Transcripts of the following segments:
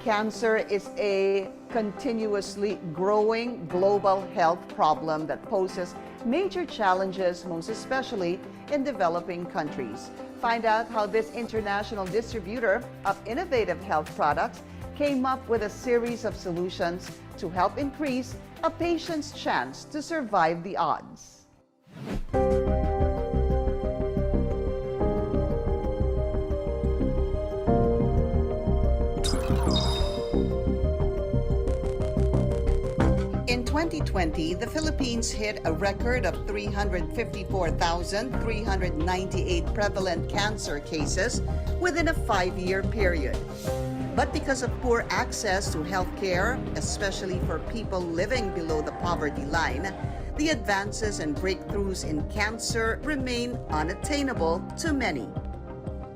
Cancer is a continuously growing global health problem that poses major challenges, most especially in developing countries. Find out how this international distributor of innovative health products came up with a series of solutions to help increase a patient's chance to survive the odds. In 2020, the Philippines hit a record of 354,398 prevalent cancer cases within a 5-year period. But because of poor access to health care, especially for people living below the poverty line, the advances and breakthroughs in cancer remain unattainable to many.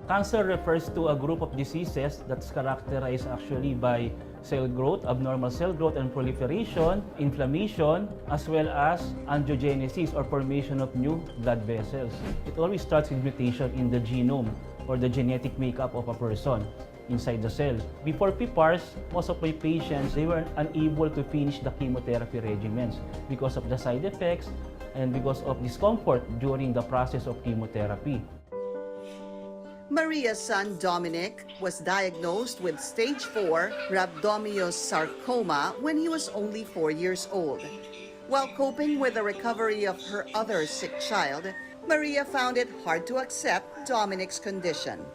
Cancer refers to a group of diseases that's characterized actually by cell growth, abnormal cell growth and proliferation, inflammation, as well as angiogenesis or formation of new blood vessels. It always starts with mutation in the genome or the genetic makeup of a person inside the cell. Before PPARs, most of my patients, they were unable to finish the chemotherapy regimens because of the side effects and because of discomfort during the process of chemotherapy. Maria's son Dominic was diagnosed with stage 4 rhabdomyosarcoma when he was only 4 years old. While coping with the recovery of her other sick child, Maria found it hard to accept Dominic's condition.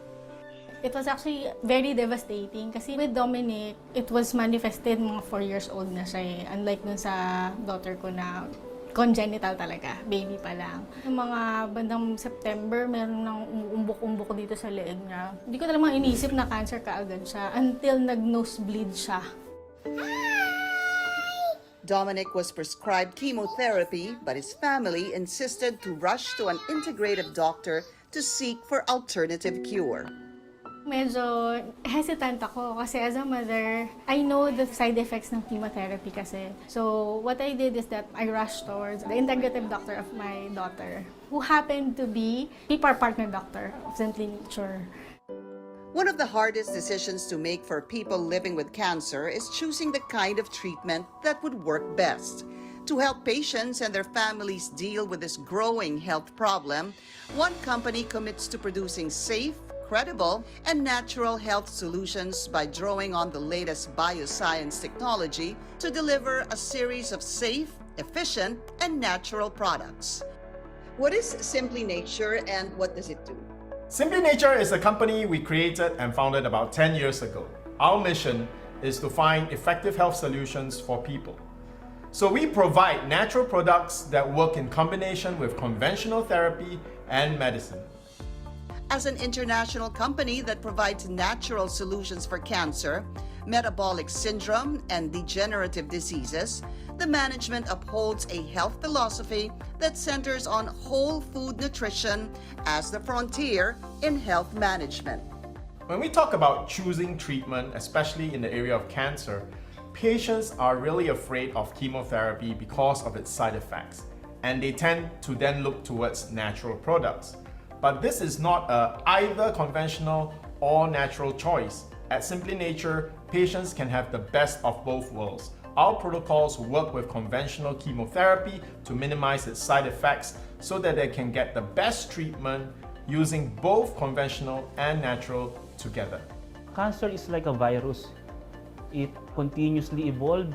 It was actually very devastating kasi with Dominic, it was manifested mga 4 years old na siya. Unlike dun sa daughter ko na congenital talaga, baby pa lang. Yung mga bandang September, meron ng umuumbok-umbok dito sa leeg niya. Hindi ko talagang inisip na cancer kaagad siya until nag-nosebleed siya. Dominic was prescribed chemotherapy, but his family insisted to rush to an integrative doctor to seek for alternative cure. Medyo hesitant ako kasi as a mother, I know the side effects ng chemotherapy kasi. So what I did is that I rushed towards the integrative doctor of my daughter, who happened to be PPAR partner doctor of Simply Nature. One of the hardest decisions to make for people living with cancer is choosing the kind of treatment that would work best. To help patients and their families deal with this growing health problem, one company commits to producing safe, credible, and natural health solutions by drawing on the latest bioscience technology to deliver a series of safe, efficient, and natural products. What is Simply Nature and what does it do? Simply Nature is a company we created and founded about 10 years ago. Our mission is to find effective health solutions for people. So we provide natural products that work in combination with conventional therapy and medicine. As an international company that provides natural solutions for cancer, metabolic syndrome, and degenerative diseases, the management upholds a health philosophy that centers on whole food nutrition as the frontier in health management. When we talk about choosing treatment, especially in the area of cancer, patients are really afraid of chemotherapy because of its side effects, and they tend to then look towards natural products. But this is not a either conventional or natural choice. At Simply Nature, patients can have the best of both worlds. Our protocols work with conventional chemotherapy to minimize its side effects so that they can get the best treatment using both conventional and natural together. Cancer is like a virus. It continuously evolves,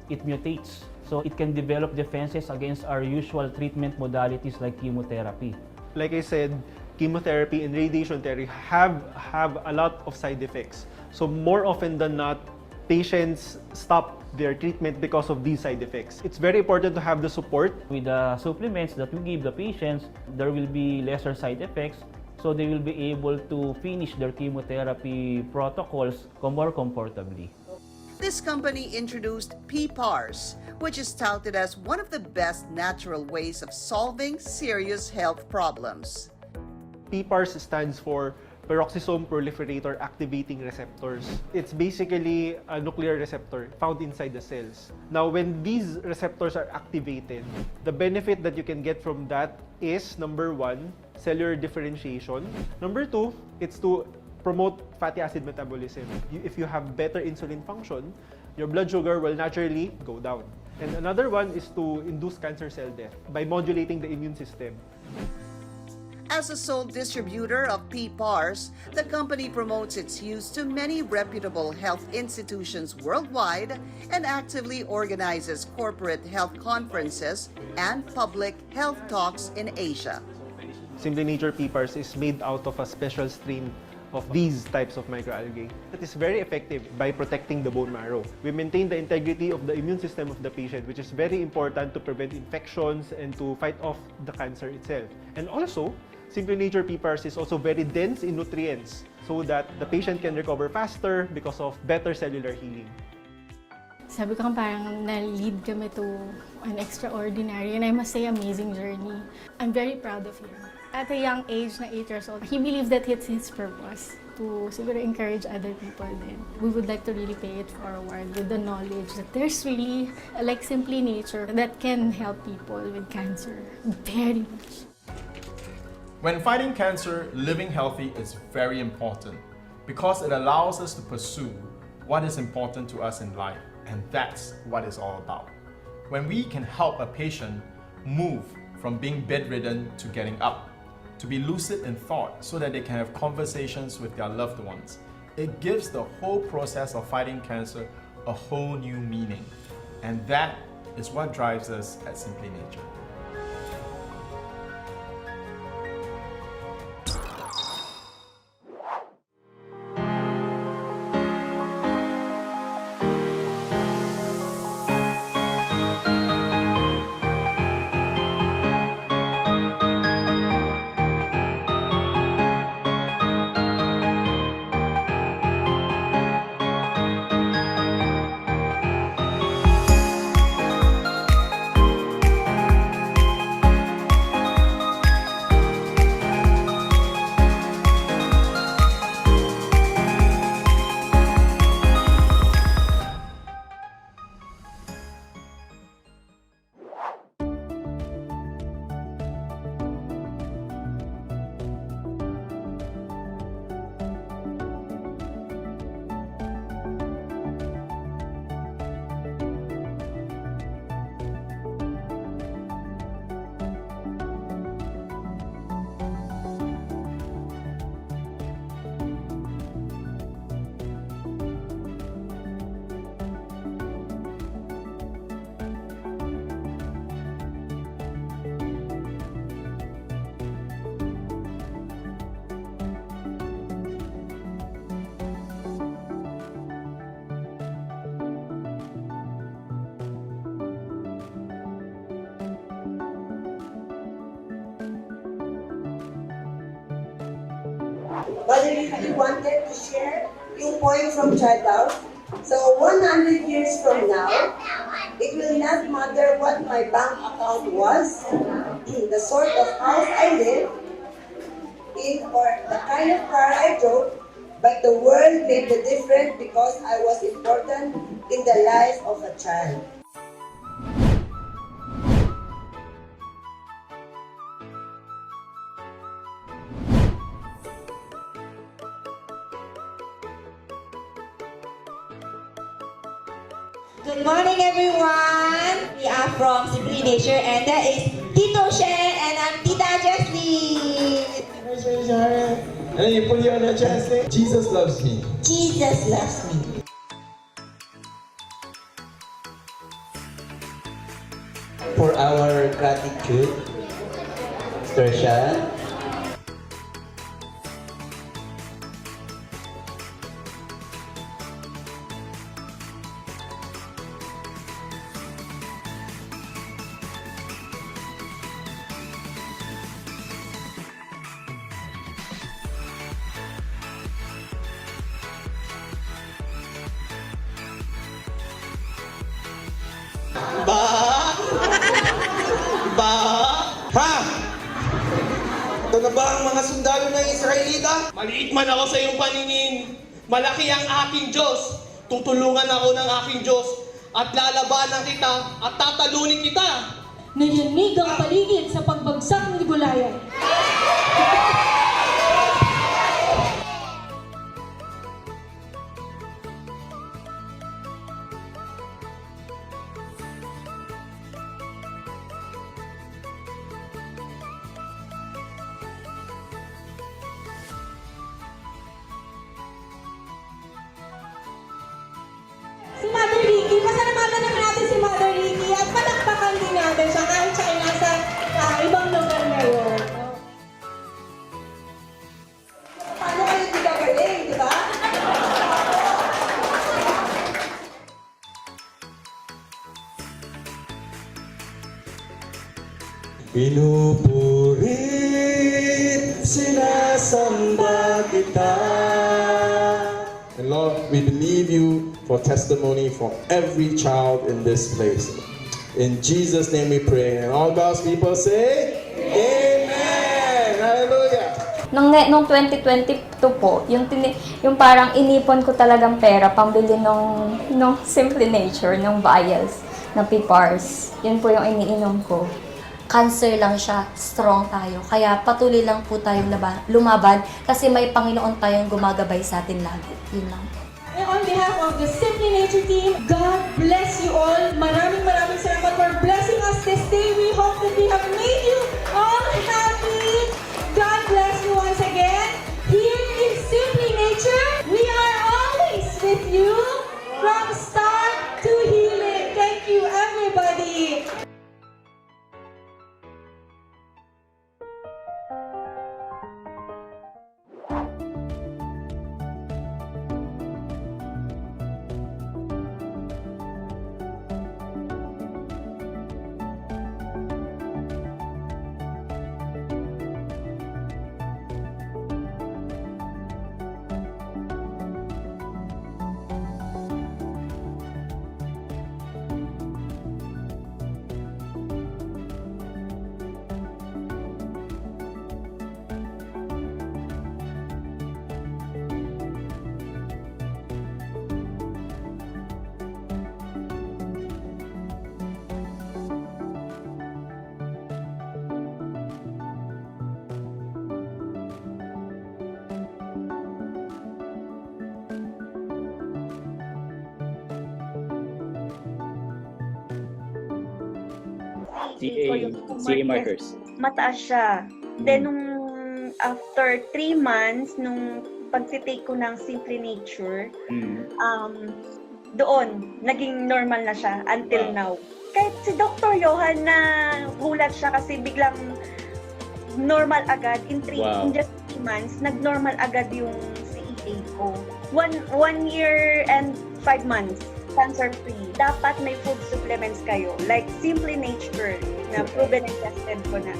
it mutates. So it can develop defenses against our usual treatment modalities like chemotherapy. Like I said, chemotherapy and radiation therapy have a lot of side effects. So more often than not, patients stop their treatment because of these side effects. It's very important to have the support. With the supplements that we give the patients, there will be lesser side effects, so they will be able to finish their chemotherapy protocols more comfortably. This company introduced PPARs, which is touted as one of the best natural ways of solving serious health problems. PPARs stands for peroxisome proliferator activating receptors. It's basically a nuclear receptor found inside the cells. Now, when these receptors are activated, the benefit that you can get from that is, number one, cellular differentiation. Number two, it's to promote fatty acid metabolism. If you have better insulin function, your blood sugar will naturally go down. And another one is to induce cancer cell death by modulating the immune system. As a sole distributor of PPARs, the company promotes its use to many reputable health institutions worldwide and actively organizes corporate health conferences and public health talks in Asia. Simply Nature PPARs is made out of a special strain of these types of microalgae that is very effective by protecting the bone marrow. We maintain the integrity of the immune system of the patient, which is very important to prevent infections and to fight off the cancer itself. And also, Simply Nature PPARs is also very dense in nutrients so that the patient can recover faster because of better cellular healing. Sabi ko parang na-lead kami to an extraordinary and I must say amazing journey. I'm very proud of him. At a young age na 8 years old, he believed that it's his purpose to siguro encourage other people then. We would like to really pay it forward with the knowledge that there's really like Simply Nature that can help people with cancer very much. When fighting cancer, living healthy is very important because it allows us to pursue what is important to us in life, and that's what it's all about. When we can help a patient move from being bedridden to getting up, to be lucid in thought so that they can have conversations with their loved ones, it gives the whole process of fighting cancer a whole new meaning. And that is what drives us at Simply Nature. But I really wanted to share yung point from childhood. So 100 years from now, it will not matter what my bank account was, the sort of house I live in, or the kind of car I drove, but the world made the difference because I was important in the life of a child. Good morning, everyone. We are from Simply Nature, and that is Tito Shen, and I'm Tita Jessie. And you put your on your chest, say, Jesus loves me. Jesus loves me. For our gratitude, Tersha, Ito na ba ang mga sundalo ng Israelita? Maliit man ako sa iyong paningin, malaki ang aking Diyos. Tutulungan ako ng aking Diyos at lalabanan kita at tatalunin kita. Nayanig ang paligid sa pagbagsak ni Goliath. Si Mother Ricky, pasalamatan naman natin si Mother Ricky at palakpakan din natin siya kahit siya ay nasa ibang lugar ngayon. Paano kayo di gagaling, di ba? Pinupurit, sinasamba kita. And Lord, we believe you for testimony for every child in this place. In Jesus' name we pray. And all God's people say, Amen. Hallelujah. Nung 2022 po, yung parang inipon ko talagang pera pambili nung Simply Nature, nung vials, na PPARs. Yun po yung iniinom ko. Cancer lang siya, strong tayo. Kaya patuloy lang po tayong lumaban kasi may Panginoon tayong gumagabay sa atin lagi. Yun lang. And on behalf of the Simply Nature team, God bless you all. Maraming salamat for blessing us this day. We hope that we have made you all happy. God bless you once again. Here in Simply Nature, we are always with you from start to healing. Thank you, everybody. CA markers. Mataas siya. Then, nung after 3 months, nung pag-take ko ng Simply Nature, doon, naging normal na siya until now. Kahit si Dr. Johan na gulat siya kasi biglang normal agad in just 3 months, nag-normal agad yung CEA ko. 1 year and 5 months. Cancer-free. Dapat may food supplements kayo. Like Simply Nature na proven and tested ko na.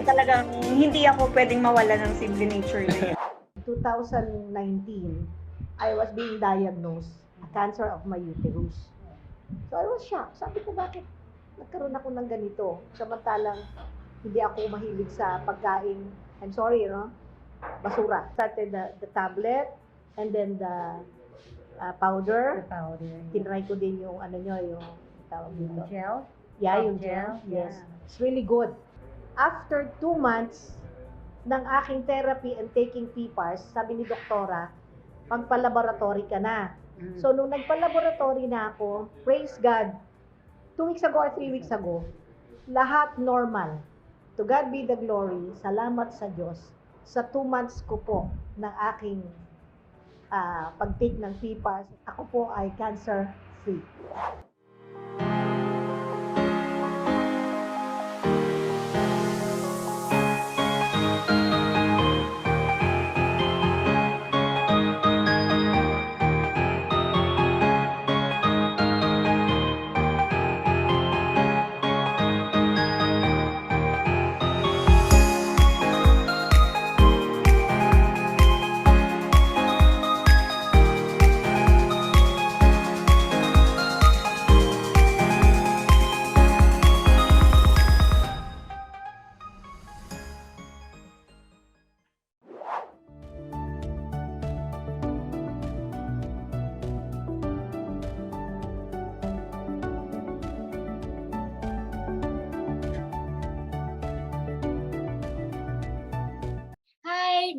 Talagang hindi ako pwedeng mawala ng Simply Nature na 2019, I was being diagnosed a cancer of my uterus. So I was shocked. Sabi ko, bakit nagkaroon ako ng ganito? Samantalang hindi ako mahilig sa pagkain. I'm sorry, basura. Started the tablet and then the powder. Tinry ko din yung yung tawag dito. Gel? Yeah, yung gel. Yes. It's really good. After 2 months ng aking therapy and taking PPARs, sabi ni doktora, magpa-laboratory ka na. So, nung nagpa-laboratory na ako, praise God, 2 weeks ago or 3 weeks ago, lahat normal. To God be the glory. Salamat sa Diyos. Sa 2 months ko po ng aking pag-take ng PPARs, ako po ay cancer-free.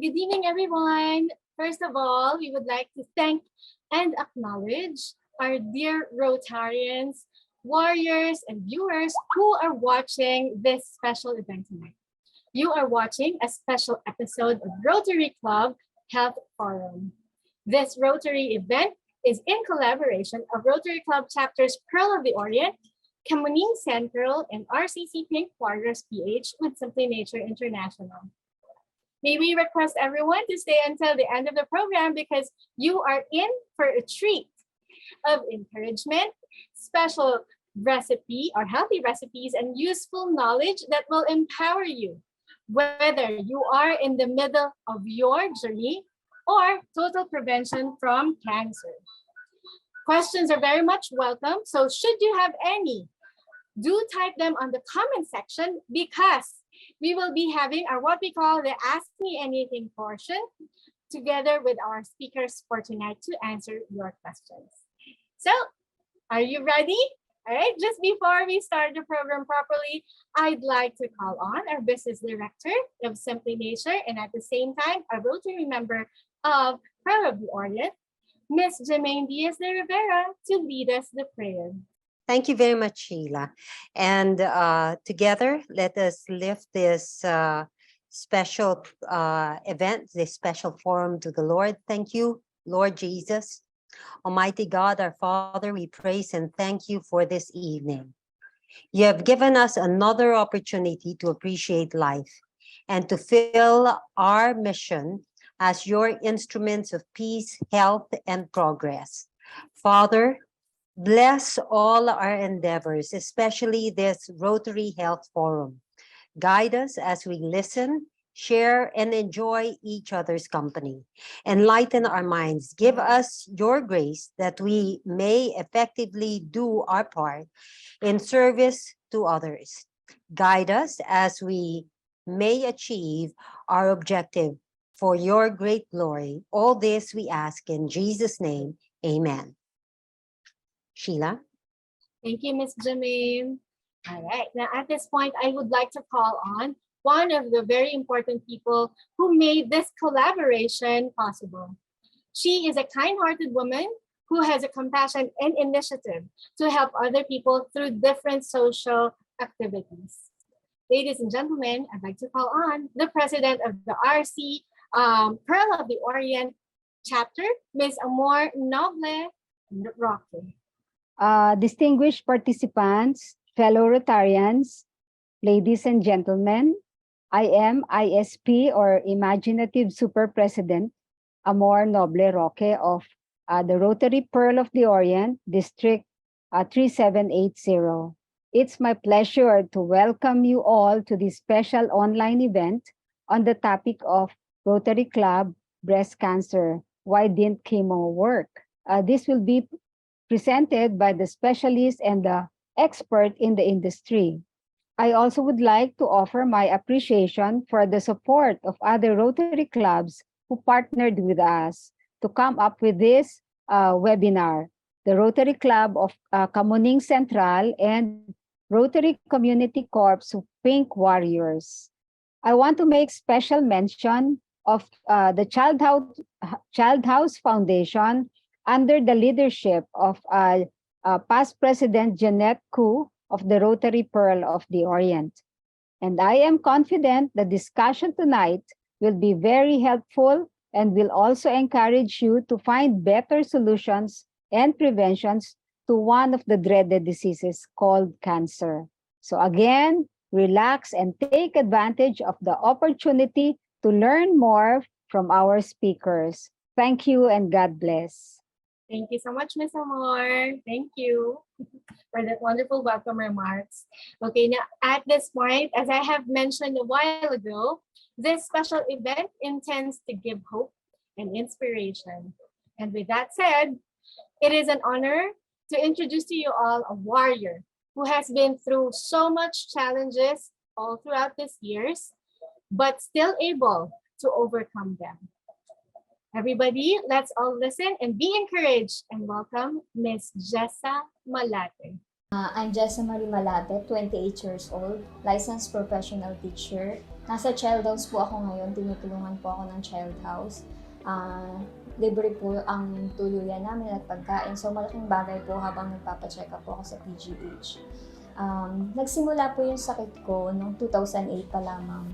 Good evening, everyone. First of all, we would like to thank and acknowledge our dear Rotarians, warriors, and viewers who are watching this special event tonight. You are watching a special episode of Rotary Club Health Forum. This Rotary event is in collaboration of Rotary Club chapters Pearl of the Orient, Kamuning Central, and RCC Pink Warriors PH with Simply Nature International. May we request everyone to stay until the end of the program because you are in for a treat of encouragement, special recipe or healthy recipes, and useful knowledge that will empower you, whether you are in the middle of your journey or total prevention from cancer. Questions are very much welcome, so should you have any, do type them on the comment section because we will be having our what we call the Ask Me Anything portion together with our speakers for tonight to answer your questions. So, are you ready? All right, just before we start the program properly, I'd like to call on our business director of Simply Nature and at the same time, a Rotary member of Pearl of the Orient, Ms. Jermaine Diaz de Rivera, to lead us the prayer. Thank you very much, Sheila. And together, let us lift this special event, this special forum to the Lord. Thank you, Lord Jesus. Almighty God, our Father, we praise and thank you for this evening. You have given us another opportunity to appreciate life and to fill our mission as your instruments of peace, health, and progress. Father, bless all our endeavors, especially this Rotary Health Forum. Guide us as we listen, share, and enjoy each other's company. Enlighten our minds. Give us your grace that we may effectively do our part in service to others. Guide us as we may achieve our objective for your great glory. All this we ask in Jesus' name. Amen. Sheila? Thank you, Ms. Jermaine. All right, now at this point, I would like to call on one of the very important people who made this collaboration possible. She is a kind-hearted woman who has a compassion and initiative to help other people through different social activities. Ladies and gentlemen, I'd like to call on the president of the RC Pearl of the Orient chapter, Ms. Amor Noble Roque. Distinguished participants, fellow Rotarians, ladies and gentlemen, I am ISP or Imaginative Super President Amor Noble Roque of the Rotary Pearl of the Orient, District 3780. It's my pleasure to welcome you all to this special online event on the topic of Rotary Club Breast Cancer. Why didn't chemo work? This will be presented by the specialist and the expert in the industry. I also would like to offer my appreciation for the support of other Rotary clubs who partnered with us to come up with this webinar. The Rotary Club of Kamuning Central and Rotary Community Corps Pink Warriors. I want to make special mention of the Child House Foundation under the leadership of past President Jeanette Koo of the Rotary Pearl of the Orient. And I am confident the discussion tonight will be very helpful and will also encourage you to find better solutions and preventions to one of the dreaded diseases called cancer. So again, relax and take advantage of the opportunity to learn more from our speakers. Thank you and God bless. Thank you so much, Ms. Amor. Thank you for that wonderful welcome remarks. Okay, now at this point, as I have mentioned a while ago, this special event intends to give hope and inspiration. And with that said, it is an honor to introduce to you all a warrior who has been through so much challenges all throughout these years, but still able to overcome them. Everybody, let's all listen and be encouraged and welcome Ms. Jessa Malate. I'm Jessa Marie Malate, 28 years old, licensed professional teacher. Nasa child house po ako ngayon, tinutulungan po ako ng child house. Libre po ang tuluyan namin at pagkain, so malaking bagay po habang nagpapacheck up po ako sa PGH. Nagsimula po yung sakit ko noong 2008 pa lamang.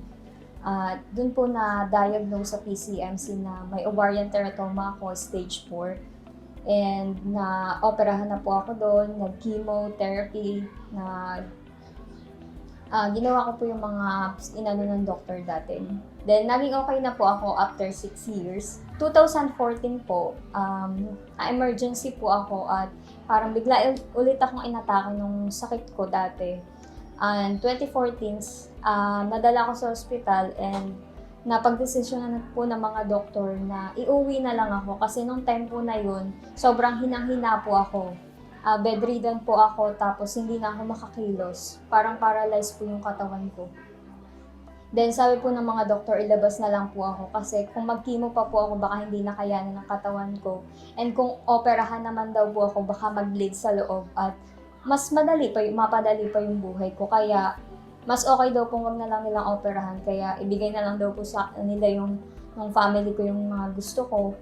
Doon po na-diagnose sa PCMC na may ovarian teratoma ako, stage 4. And na-operahan na po ako doon, nag-chemotherapy, ginawa ko po yung mga inano ng doctor dati. Then, naging okay na po ako after 6 years. 2014 po, emergency po ako at parang bigla ulit akong inatake nung sakit ko dati. And 2014, nadala ko sa hospital and napagdesisyonan po ng mga doktor na iuwi na lang ako kasi nung time po na yun, sobrang hinang-hina po ako. Bedridden po ako tapos hindi na ako makakilos. Parang paralyzed po yung katawan ko. Then sabi po ng mga doktor, ilabas na lang po ako kasi kung mag-chemo pa po ako baka hindi na kayanin ng katawan ko. And kung operahan naman daw po ako baka mag-bleed sa loob at mas mapadali pa yung buhay ko. Kaya mas okay daw po wag na lang nilang operahan. Kaya ibigay na lang daw po sa nila yung family ko yung mga gusto ko.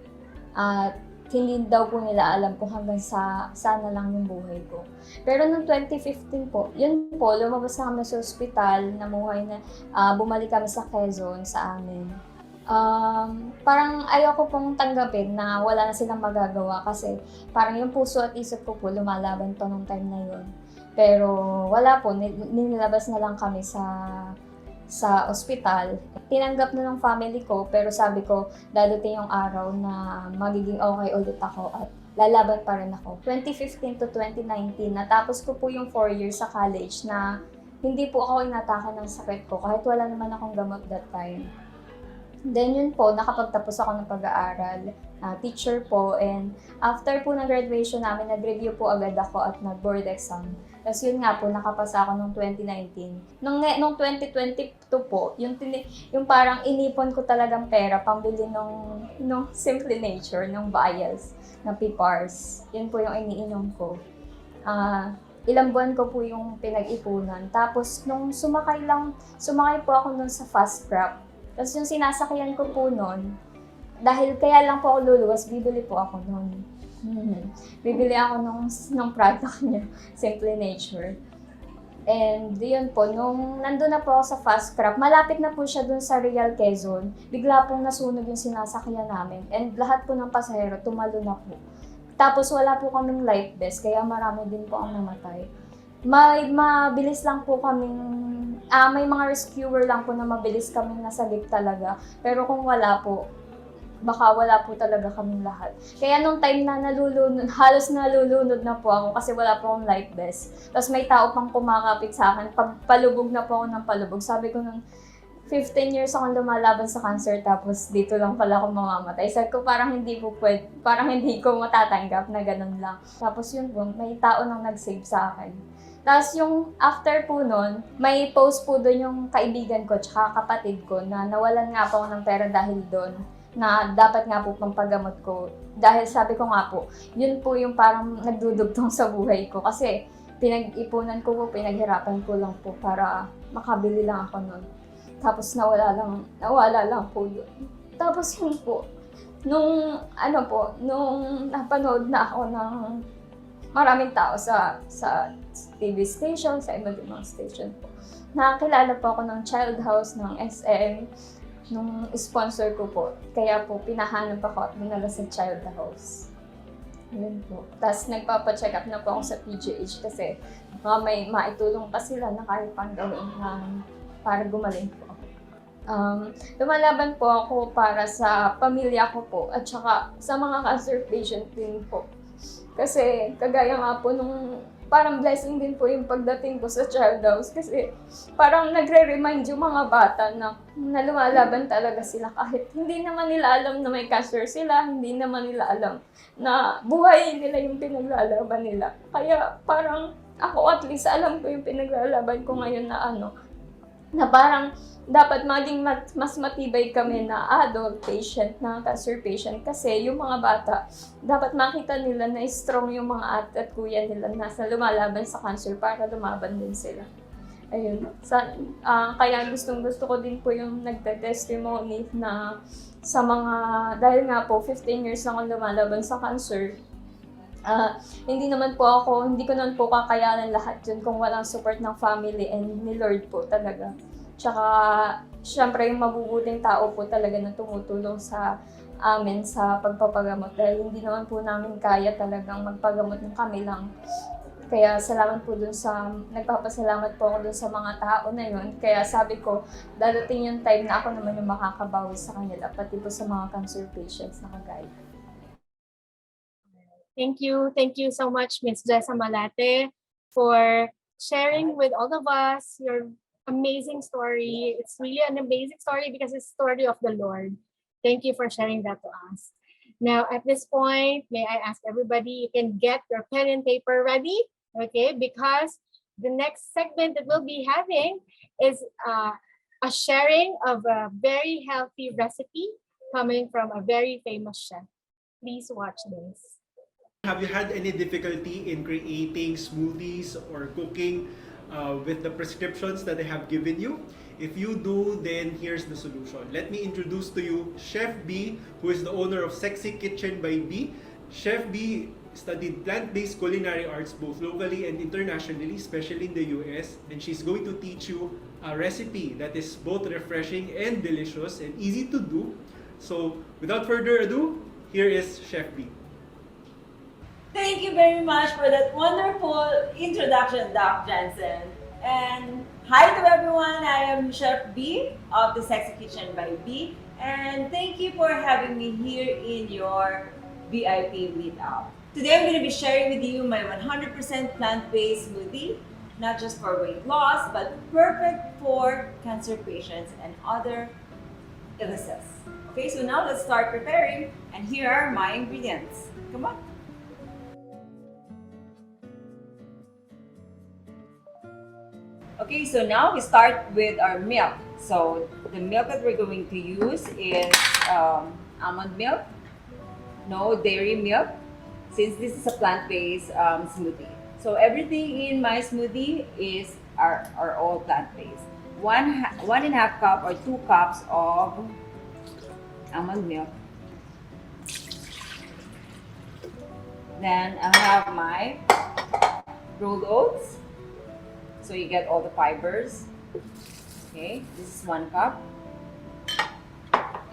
At hindi daw po nila alam kung hanggang sana lang yung buhay ko. Pero noong 2015 po, yun po, lumabas na kami sa ospital, bumalik kami sa Quezon, sa amin. Parang ayoko pong tanggapin na wala na silang magagawa kasi parang yung puso at isip ko po lumalaban pa nung time na yun. Pero wala po, nilabas na lang kami sa ospital. Tinanggap na ng family ko pero sabi ko dadating yung araw na magiging okay ulit ako at lalaban pa rin ako. 2015 to 2019, natapos ko po yung 4 years sa college na hindi po ako inatake ng sakit ko kahit wala naman akong gamot that time. Then yun po, nakapagtapos ako ng pag-aaral, teacher po, and after po ng graduation namin, nag-review po agad ako at nag-board exam. Tapos yun nga po, nakapasa ako noong 2019. Nung 2022 po, yung parang inipon ko talagang pera pambili nung Simply Nature, nung vials, na PPARs. Yun po yung iniinom ko. Ilang buwan ko po yung pinag-ipunan. Tapos nung sumakay po ako nun sa fast crop. Tapos yung sinasakyan ko po nun, dahil kaya lang po ako luluwas, bibili po ako nun. Bibili ako nung product niya, Simply Nature. And yun po, nung nandun na po ako sa fast crop, malapit na po siya dun sa Real Quezon, bigla pong nasunog yung sinasakyan namin. And lahat po ng pasahero, tumalo na po. Tapos wala po kaming life vest, kaya marami din po ang namatay. Mabilis lang po kaming, may mga rescuer lang po na mabilis kaming nasagip talaga. Pero kung wala po, baka wala po talaga kaming lahat. Kaya nung time na halos nalulunod na po ako kasi wala po akong life vest. Tapos may tao pang kumakapit sa akin, palubog na po ako ng palubog. Sabi ko nung 15 years akong lumalaban sa cancer tapos dito lang pala ako mamamatay. Sabi ko parang hindi ko matatanggap na ganun lang. Tapos yun po, may tao nang nag-save sa akin. Tapos yung after po nun, may post po doon yung kaibigan ko tsaka kapatid ko na nawalan nga po ako ng pera dahil doon na dapat nga po pampagamot ko. Dahil sabi ko nga po, yun po yung parang nagdudugtong sa buhay ko kasi pinag-ipunan ko po, pinaghirapan ko lang po para makabili lang ako nun. Tapos nawala lang po yun. Tapos yun po, nung napanood na ako ng maraming tao sa TV station, sa iba't ibang station po. Nakakilala po ako ng child house, ng SM, nung sponsor ko po. Kaya po, pinahanap ako at dinala sa child house. Yun po. Tapos nagpapacheck up na po ako sa PGH kasi may maitulong pa sila na kahit pang gawin para gumaling po. Lumalaban po ako para sa pamilya ko po at saka sa mga cancer patient din po. Kasi kagaya nga po nung parang blessing din po yung pagdating ko sa child house kasi parang nagre-remind yung mga bata na lumalaban talaga sila kahit hindi naman nila alam na may cancer sila, hindi naman nila alam na buhay nila yung pinaglalaban nila. Kaya parang ako at least alam ko yung pinaglalaban ko ngayon na parang dapat maging mas matibay kami na adult patient, na cancer patient kasi yung mga bata, dapat makita nila na strong yung mga ate at kuya nila na lumalaban sa cancer para lumaban din sila. Ayun. Kaya gustong-gusto ko din po yung nagte-testimony na sa mga, dahil nga po 15 years na akong lumalaban sa cancer, hindi ko naman po kakayanan lahat yun kung walang support ng family and ni Lord po talaga. Tsaka, syempre yung mabubuting tao po talaga na tumutulong sa amin sa pagpapagamot dahil hindi naman po namin kaya talagang magpagamot ng kami lang. Kaya salamat po nagpapasalamat po ako dun sa mga tao na yun. Kaya sabi ko, dadating yung time na ako naman yung makakabawi sa kanila, pati po sa mga cancer patients na kagaya. Thank you so much, Ms. Jessa Malate, for sharing with all of us your amazing story. It's really an amazing story because it's the story of the Lord. Thank you for sharing that to us. Now, at this point, may I ask everybody, you can get your pen and paper ready, okay? Because the next segment that we'll be having is a sharing of a very healthy recipe coming from a very famous chef. Please watch this. Have you had any difficulty in creating smoothies or cooking with the prescriptions that I have given you? If you do, then here's the solution. Let me introduce to you Chef B, who is the owner of Sexy Kitchen by B. Chef B studied plant-based culinary arts both locally and internationally, especially in the US, and she's going to teach you a recipe that is both refreshing and delicious and easy to do. So, without further ado, here is Chef B. Thank you very much for that wonderful introduction, Doc Jansen. And hi to everyone, I am Chef B of the Sexy Kitchen by B. And thank you for having me here in your VIP meetup. Today I'm going to be sharing with you my 100% plant-based smoothie, not just for weight loss, but perfect for cancer patients and other illnesses. Okay, so now let's start preparing, and here are my ingredients. Come on. Okay, so now we start with our milk. So the milk that we're going to use is almond milk, no dairy milk, since this is a plant-based smoothie. So everything in my smoothie are all plant-based. 1.5 cup or 2 cups of almond milk. Then I have my rolled oats. So you get all the fibers. Okay, this is 1 cup.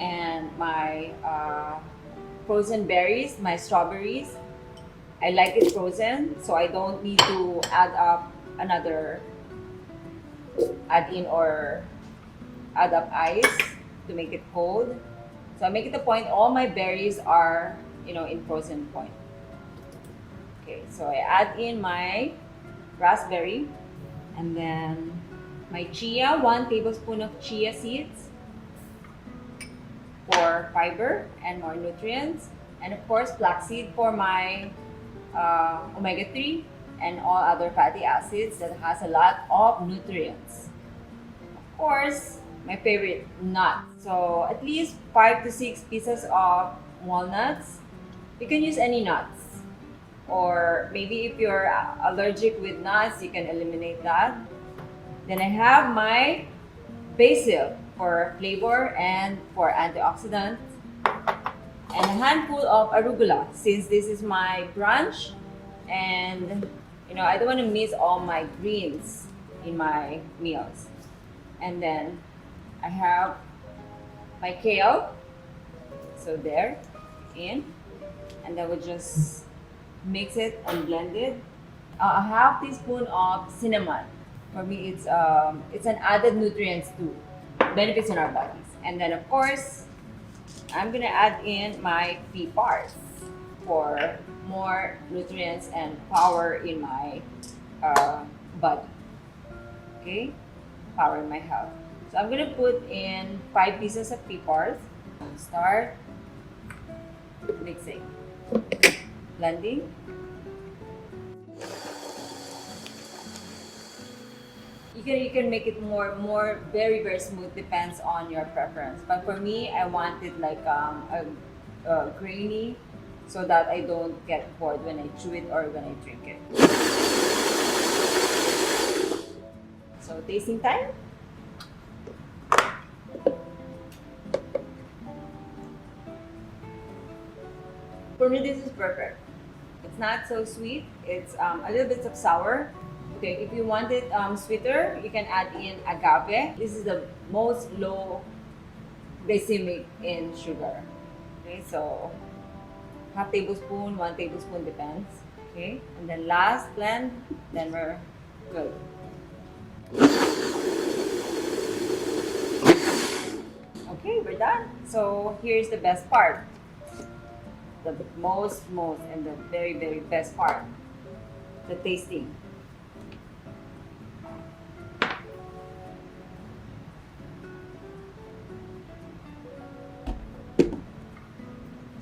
And my frozen berries, my strawberries. I like it frozen, so I don't need to add up ice to make it cold. So I make it a point, all my berries are, in frozen point. Okay, so I add in my raspberry. And then my chia, 1 tablespoon of chia seeds for fiber and more nutrients. And of course, flaxseed for my omega-3 and all other fatty acids that has a lot of nutrients. Of course, my favorite, nuts. So at least 5 to 6 pieces of walnuts. You can use any nuts. Or maybe if you're allergic with nuts, you can eliminate that. Then I have my basil for flavor and for antioxidants. And a handful of arugula, since this is my brunch. And I don't want to miss all my greens in my meals. And then I have my kale. So there, and then we just mix it and blend it. A half teaspoon of cinnamon. For me, it's an added nutrients too, benefits in our bodies. And then of course, I'm gonna add in my pea parts for more nutrients and power in my body. Okay, power in my health. So I'm gonna put in 5 pieces of pea parts. Start mixing. Blending. You can make it more very smooth, depends on your preference. But for me, I want it like a grainy, so that I don't get bored when I chew it or when I drink it. So tasting time. For me, this is perfect. It's not so sweet. It's a little bit of sour. Okay, if you want it sweeter, you can add in agave. This is the most low glycemic in sugar. Okay, so half tablespoon, 1 tablespoon, depends. Okay, and then last blend, then we're good. Okay, we're done. So here's the best part. The most, and the very, very best part. The tasting.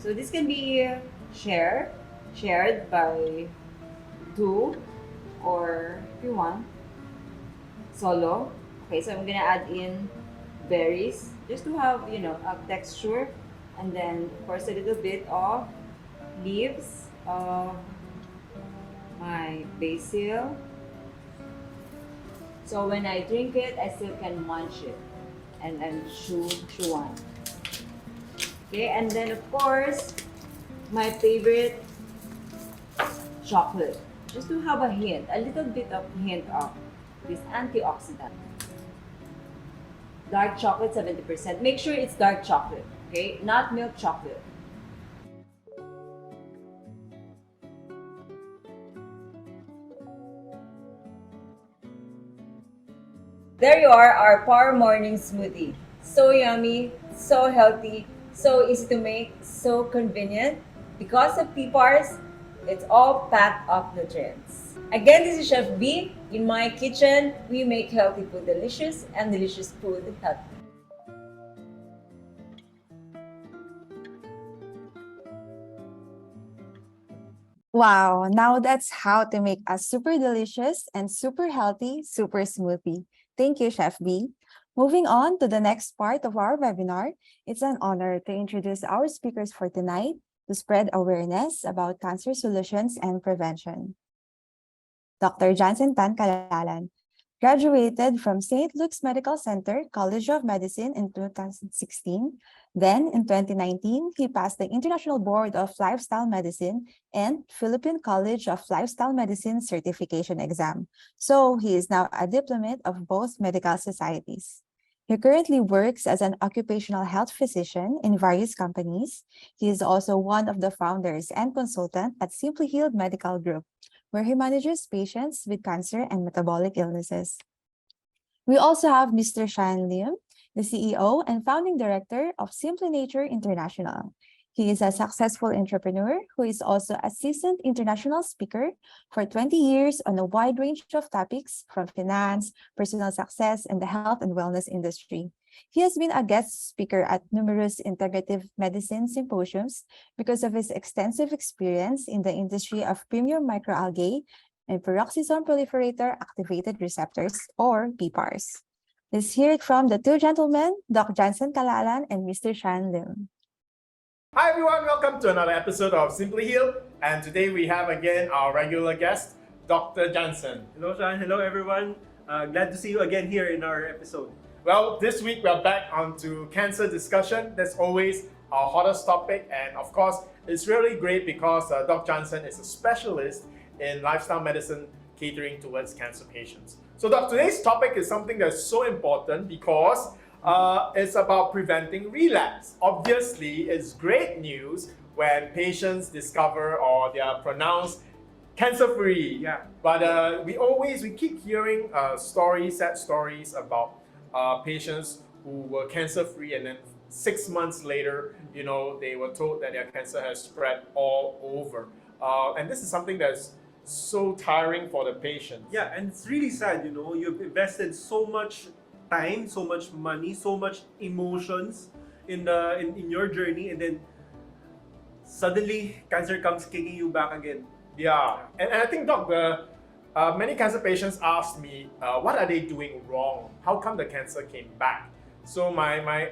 So this can be shared by two, or if you want, solo. Okay, so I'm gonna add in berries just to have, you know, a texture, and then of course a little bit of leaves of my basil. So when I drink it, I still can munch it and chew on. Okay, and then of course, my favorite, chocolate. Just to have a little bit of hint of this antioxidant. Dark chocolate, 70%. Make sure it's dark chocolate, okay? Not milk chocolate. There you are, our Power Morning Smoothie. So yummy, so healthy, so easy to make, so convenient. Because of PPARs, it's all packed of nutrients. Again, this is Chef B. In my kitchen, we make healthy food delicious and delicious food healthy. Wow, now that's how to make a super delicious and super healthy super smoothie. Thank you, Chef B. Moving on to the next part of our webinar, it's an honor to introduce our speakers for tonight to spread awareness about cancer solutions and prevention. Dr. Jansen Calalan graduated from St. Luke's Medical Center, College of Medicine in 2016. Then, in 2019, he passed the International Board of Lifestyle Medicine and Philippine College of Lifestyle Medicine certification exam. So, he is now a diplomate of both medical societies. He currently works as an occupational health physician in various companies. He is also one of the founders and consultant at Simply Healed Medical Group, where he manages patients with cancer and metabolic illnesses. We also have Mr. Shan Lim, the CEO and founding director of Simply Nature International. He is a successful entrepreneur who is also a seasoned international speaker for 20 years on a wide range of topics from finance, personal success, and the health and wellness industry. He has been a guest speaker at numerous integrative medicine symposiums because of his extensive experience in the industry of premium microalgae and peroxisome proliferator activated receptors, or PPARs. Let's hear it from the two gentlemen, Doc Jansen Calalan and Mr. Shan Lim. Hi everyone, welcome to another episode of Simply Healed, and today we have again our regular guest, Dr. Jansen. Hello, Sean. Hello, everyone. Glad to see you again here in our episode. Well, this week we're back onto cancer discussion. That's always our hottest topic, and of course, it's really great because Doc Jansen is a specialist in lifestyle medicine catering towards cancer patients. So, Doc, today's topic is something that's so important because it's about preventing relapse. Obviously, it's great news when patients discover or they are pronounced cancer-free. Yeah. But we keep hearing sad stories about patients who were cancer-free and then 6 months later, they were told that their cancer has spread all over. And this is something that's so tiring for the patients. Yeah, and it's really sad, you've invested so much time, so much money, so much emotions in your journey, and then suddenly cancer comes kicking you back again. Yeah, and I think, Doc, many cancer patients ask me, what are they doing wrong? How come the cancer came back? So my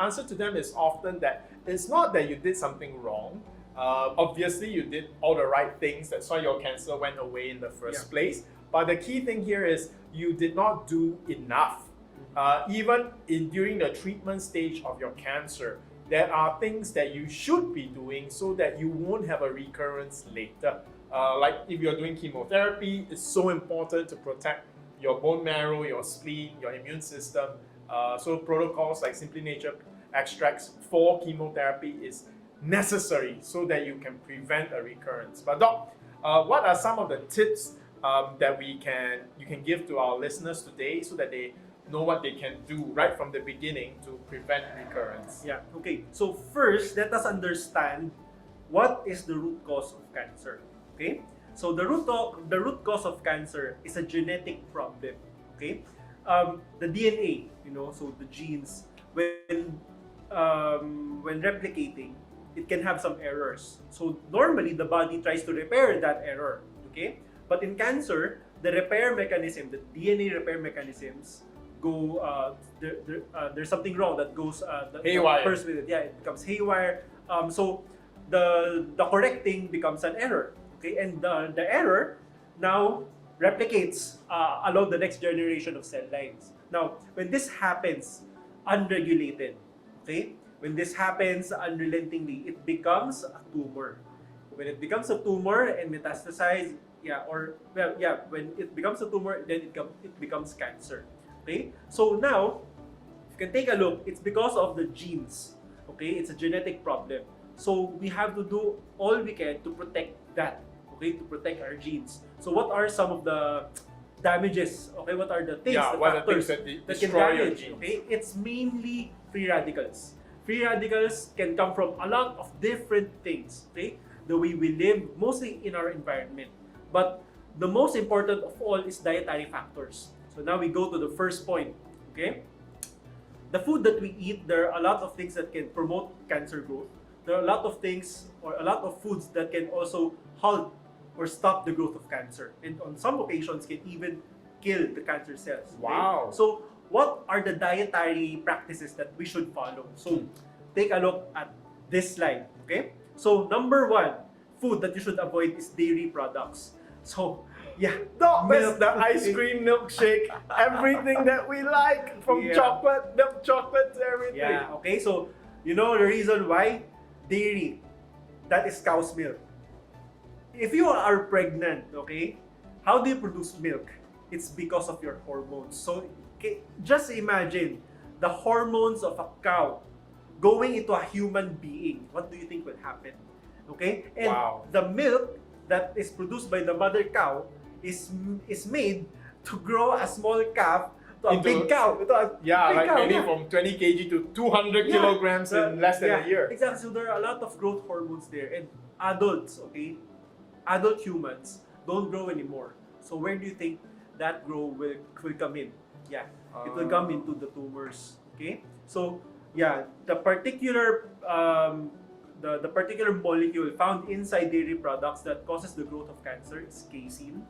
answer to them is often that it's not that you did something wrong. Obviously, you did all the right things. That's why your cancer went away in the first place. But the key thing here is you did not do enough. Even during the treatment stage of your cancer, there are things that you should be doing so that you won't have a recurrence later. Like if you're doing chemotherapy, it's so important to protect your bone marrow, your spleen, your immune system. So protocols like Simply Nature extracts for chemotherapy is necessary so that you can prevent a recurrence. But Doc, what are some of the tips that you can give to our listeners today so that they know what they can do right from the beginning to prevent recurrence? Yeah, okay. So first, let us understand what is the root cause of cancer. Okay? So the root cause of cancer is a genetic problem. Okay? The DNA, so the genes, when replicating, it can have some errors. So normally the body tries to repair that error. Okay? But in cancer, the repair mechanism, the DNA repair mechanisms, there's something wrong that goes haywire. First with it, it becomes haywire. So the correcting becomes an error. Okay, and the error now replicates along the next generation of cell lines. Now, when this happens unregulated, okay, when this happens unrelentingly, it becomes a tumor. When it becomes a tumor and metastasizes, when it becomes a tumor, then it becomes cancer. Okay, so now you can take a look. It's because of the genes. Okay, it's a genetic problem. So we have to do all we can to protect that. Okay, to protect our genes. So what are some of the damages? Okay, what are the things, the factors that can destroy your damage? genes? Okay, it's mainly free radicals. Free radicals can come from a lot of different things. Okay, the way we live, mostly in our environment. But the most important of all is dietary factors. So now we go to the first point. Okay, the food that we eat, there are a lot of things that can promote cancer growth. There are a lot of things or a lot of foods that can also halt or stop the growth of cancer, and on some occasions can even kill the cancer cells. Okay? Wow. So what are the dietary practices that we should follow? So take a look at this slide. Okay, so number one, food that you should avoid is dairy products. So Doc, that's the ice cream, milkshake, everything that we like, from chocolate, milk chocolate to everything. Yeah, okay, so you know the reason why? Dairy, that is cow's milk. If you are pregnant, okay, how do you produce milk? It's because of your hormones. So just imagine the hormones of a cow going into a human being. What do you think will happen? Okay, and the milk that is produced by the mother cow is made to grow a small calf to a big cow. Maybe from 20 kg to 200 kilograms in less than a year. Exactly. So there are a lot of growth hormones there, and adults, okay, adult humans don't grow anymore. So where do you think that growth will come in? It will come into the tumors. Okay. So the particular the particular molecule found inside dairy products that causes the growth of cancer is casein.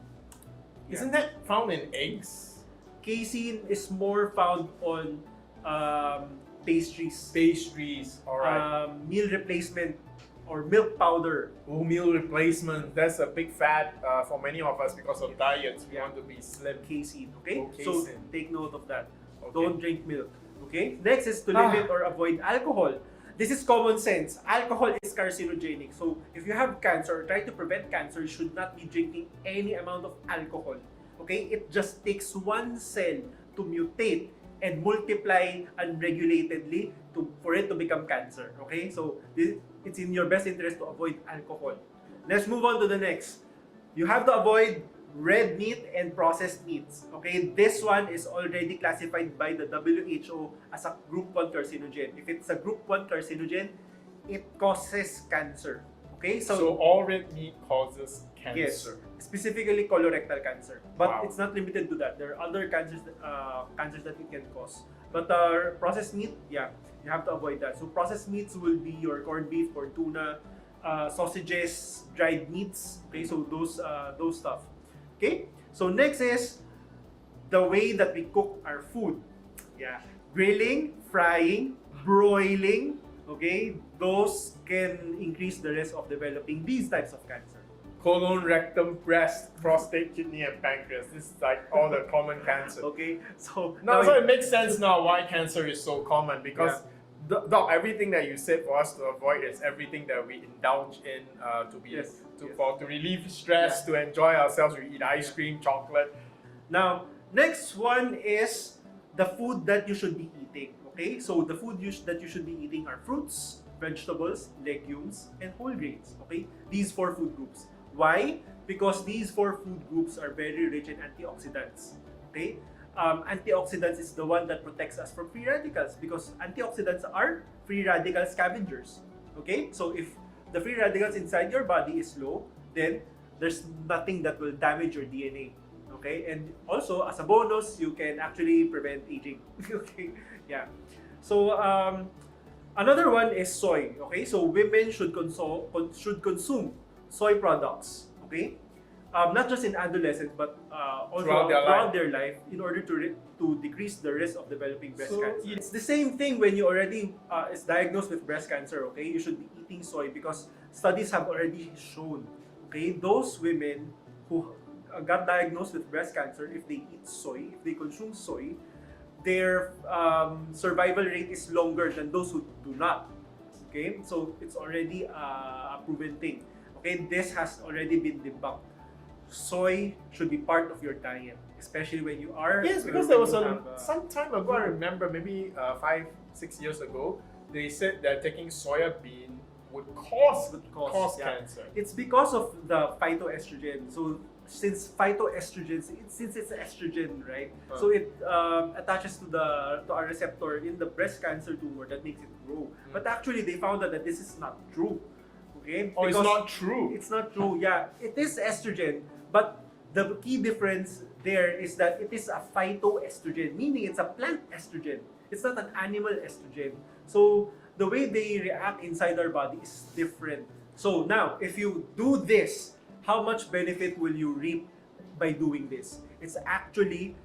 Isn't that found in eggs? Casein is more found on pastries. Alright. Meal replacement or milk powder. Oh, meal replacement. That's a big fad for many of us because of diets. We want to be slim. Casein, okay? Oh, So casein. take note of that. Okay. Don't drink milk. Okay? Next is to limit or avoid alcohol. This is common sense. Alcohol is carcinogenic. So if you have cancer or try to prevent cancer, you should not be drinking any amount of alcohol. Okay? It just takes one cell to mutate and multiply unregulatedly for it to become cancer. Okay? So it's in your best interest to avoid alcohol. Let's move on to the next. You have to avoid red meat and processed meats. Okay, this one is already classified by the WHO as a group 1 carcinogen. If it's a group 1 carcinogen, it causes cancer. Okay, so all red meat causes cancer. Yes, specifically colorectal cancer. But it's not limited to that. There are other cancers that it can cause. But processed meat, you have to avoid that. So processed meats will be your corned beef, corn tuna, sausages, dried meats. Okay, so those stuff. Okay, so next is the way that we cook our food. Grilling, frying, broiling. Okay, those can increase the risk of developing these types of cancer. Colon, rectum, breast, prostate, kidney, and pancreas. This is like all the common cancer. Okay, so now it makes sense now why cancer is so common, because Doc, everything that you said for us to avoid is everything that we indulge in to relieve stress, to enjoy ourselves. We eat ice cream, chocolate. Now, next one is the food that you should be eating. Okay, so the food that you should be eating are fruits, vegetables, legumes, and whole grains. Okay, these 4 food groups. Why? Because these 4 food groups are very rich in antioxidants. Okay, antioxidants is the one that protects us from free radicals because antioxidants are free radical scavengers. Okay, so if the free radicals inside your body is low, then there's nothing that will damage your DNA. Okay, and also as a bonus, you can actually prevent aging. Okay, yeah. So another one is soy. Okay, so women should consume soy products. Okay, not just in adolescence, but also throughout their life, in order to decrease the risk of developing breast cancer. It's the same thing when you already is diagnosed with breast cancer. Okay, you should be eating soy because studies have already shown. Okay, those women who got diagnosed with breast cancer, if they eat soy, if they consume soy, their survival rate is longer than those who do not. Okay, so it's already a proven thing. Okay, this has already been debunked. Soy should be part of your diet, especially when you are. Yes, because there was some time ago, I remember maybe 5-6 years ago, they said that taking soya bean would cause cancer. It's because of the phytoestrogen. So since phytoestrogens, since it's estrogen, right? So it attaches to a receptor in the breast cancer tumor that makes it grow. But actually, they found out that this is not true. Okay? Oh, it's not true. It's not true. Yeah, it is estrogen, but the key difference there is that it is a phytoestrogen, meaning it's a plant estrogen. It's not an animal estrogen. So the way they react inside our body is different. So now, if you do this, how much benefit will you reap by doing this? It's actually,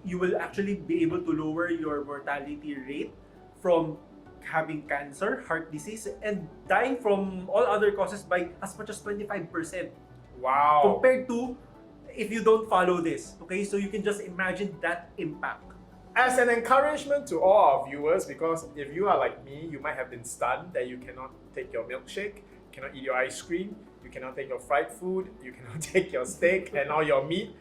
you will actually be able to lower your mortality rate from having cancer, heart disease, and dying from all other causes by as much as 25%. Wow. Compared to if you don't follow this. Okay, so you can just imagine that impact. As an encouragement to all our viewers, because if you are like me, you might have been stunned that you cannot take your milkshake, cannot eat your ice cream, you cannot take your fried food, you cannot take your steak and all your meat.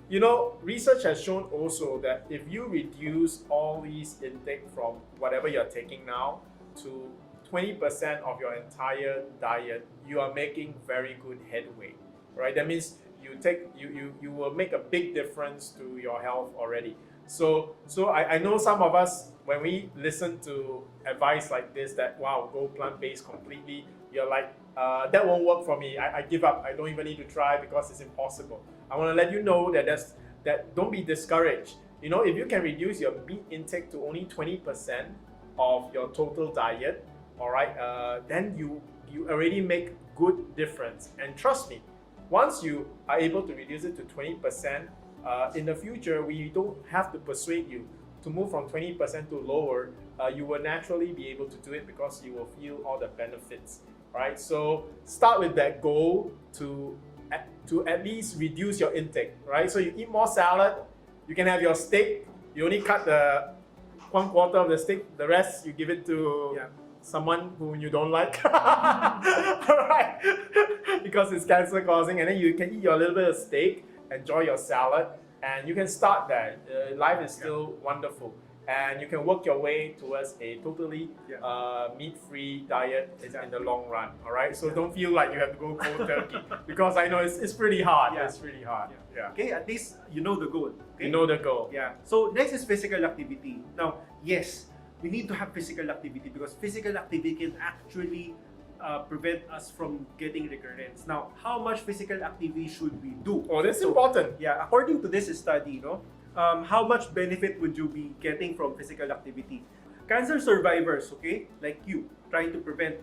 You know, research has shown also that if you reduce all these intake from whatever you're taking now to 20% of your entire diet, you are making very good headway, right? That means you will make a big difference to your health already. So I know some of us, when we listen to advice like this, that wow, go plant-based completely, you're like, that won't work for me. I give up. I don't even need to try because it's impossible. I want to let you know that don't be discouraged. You know, if you can reduce your meat intake to only 20% of your total diet, all right, then you already make good difference. And trust me, once you are able to reduce it to 20%, in the future, we don't have to persuade you to move from 20% to lower. You will naturally be able to do it because you will feel all the benefits, right? So start with that goal to at least reduce your intake, right? So you eat more salad, you can have your steak, you only cut the 1/4 of the steak, the rest you give it to someone who you don't like, right? Because it's cancer causing, and then you can eat your little bit of steak, enjoy your salad, and you can start that. Life is still wonderful, and you can work your way towards a totally meat-free diet in the long run. All right, so don't feel like you have to go cold turkey because I know it's pretty hard. Yeah. It's pretty hard. Yeah. Okay, at least you know the goal. Okay? You know the goal. Yeah. So next is physical activity. Now, yes, we need to have physical activity because physical activity can actually prevent us from getting recurrence. Now, how much physical activity should we do? Oh, that's important. Yeah, according to this study, how much benefit would you be getting from physical activity? Cancer survivors, okay, like you, trying to prevent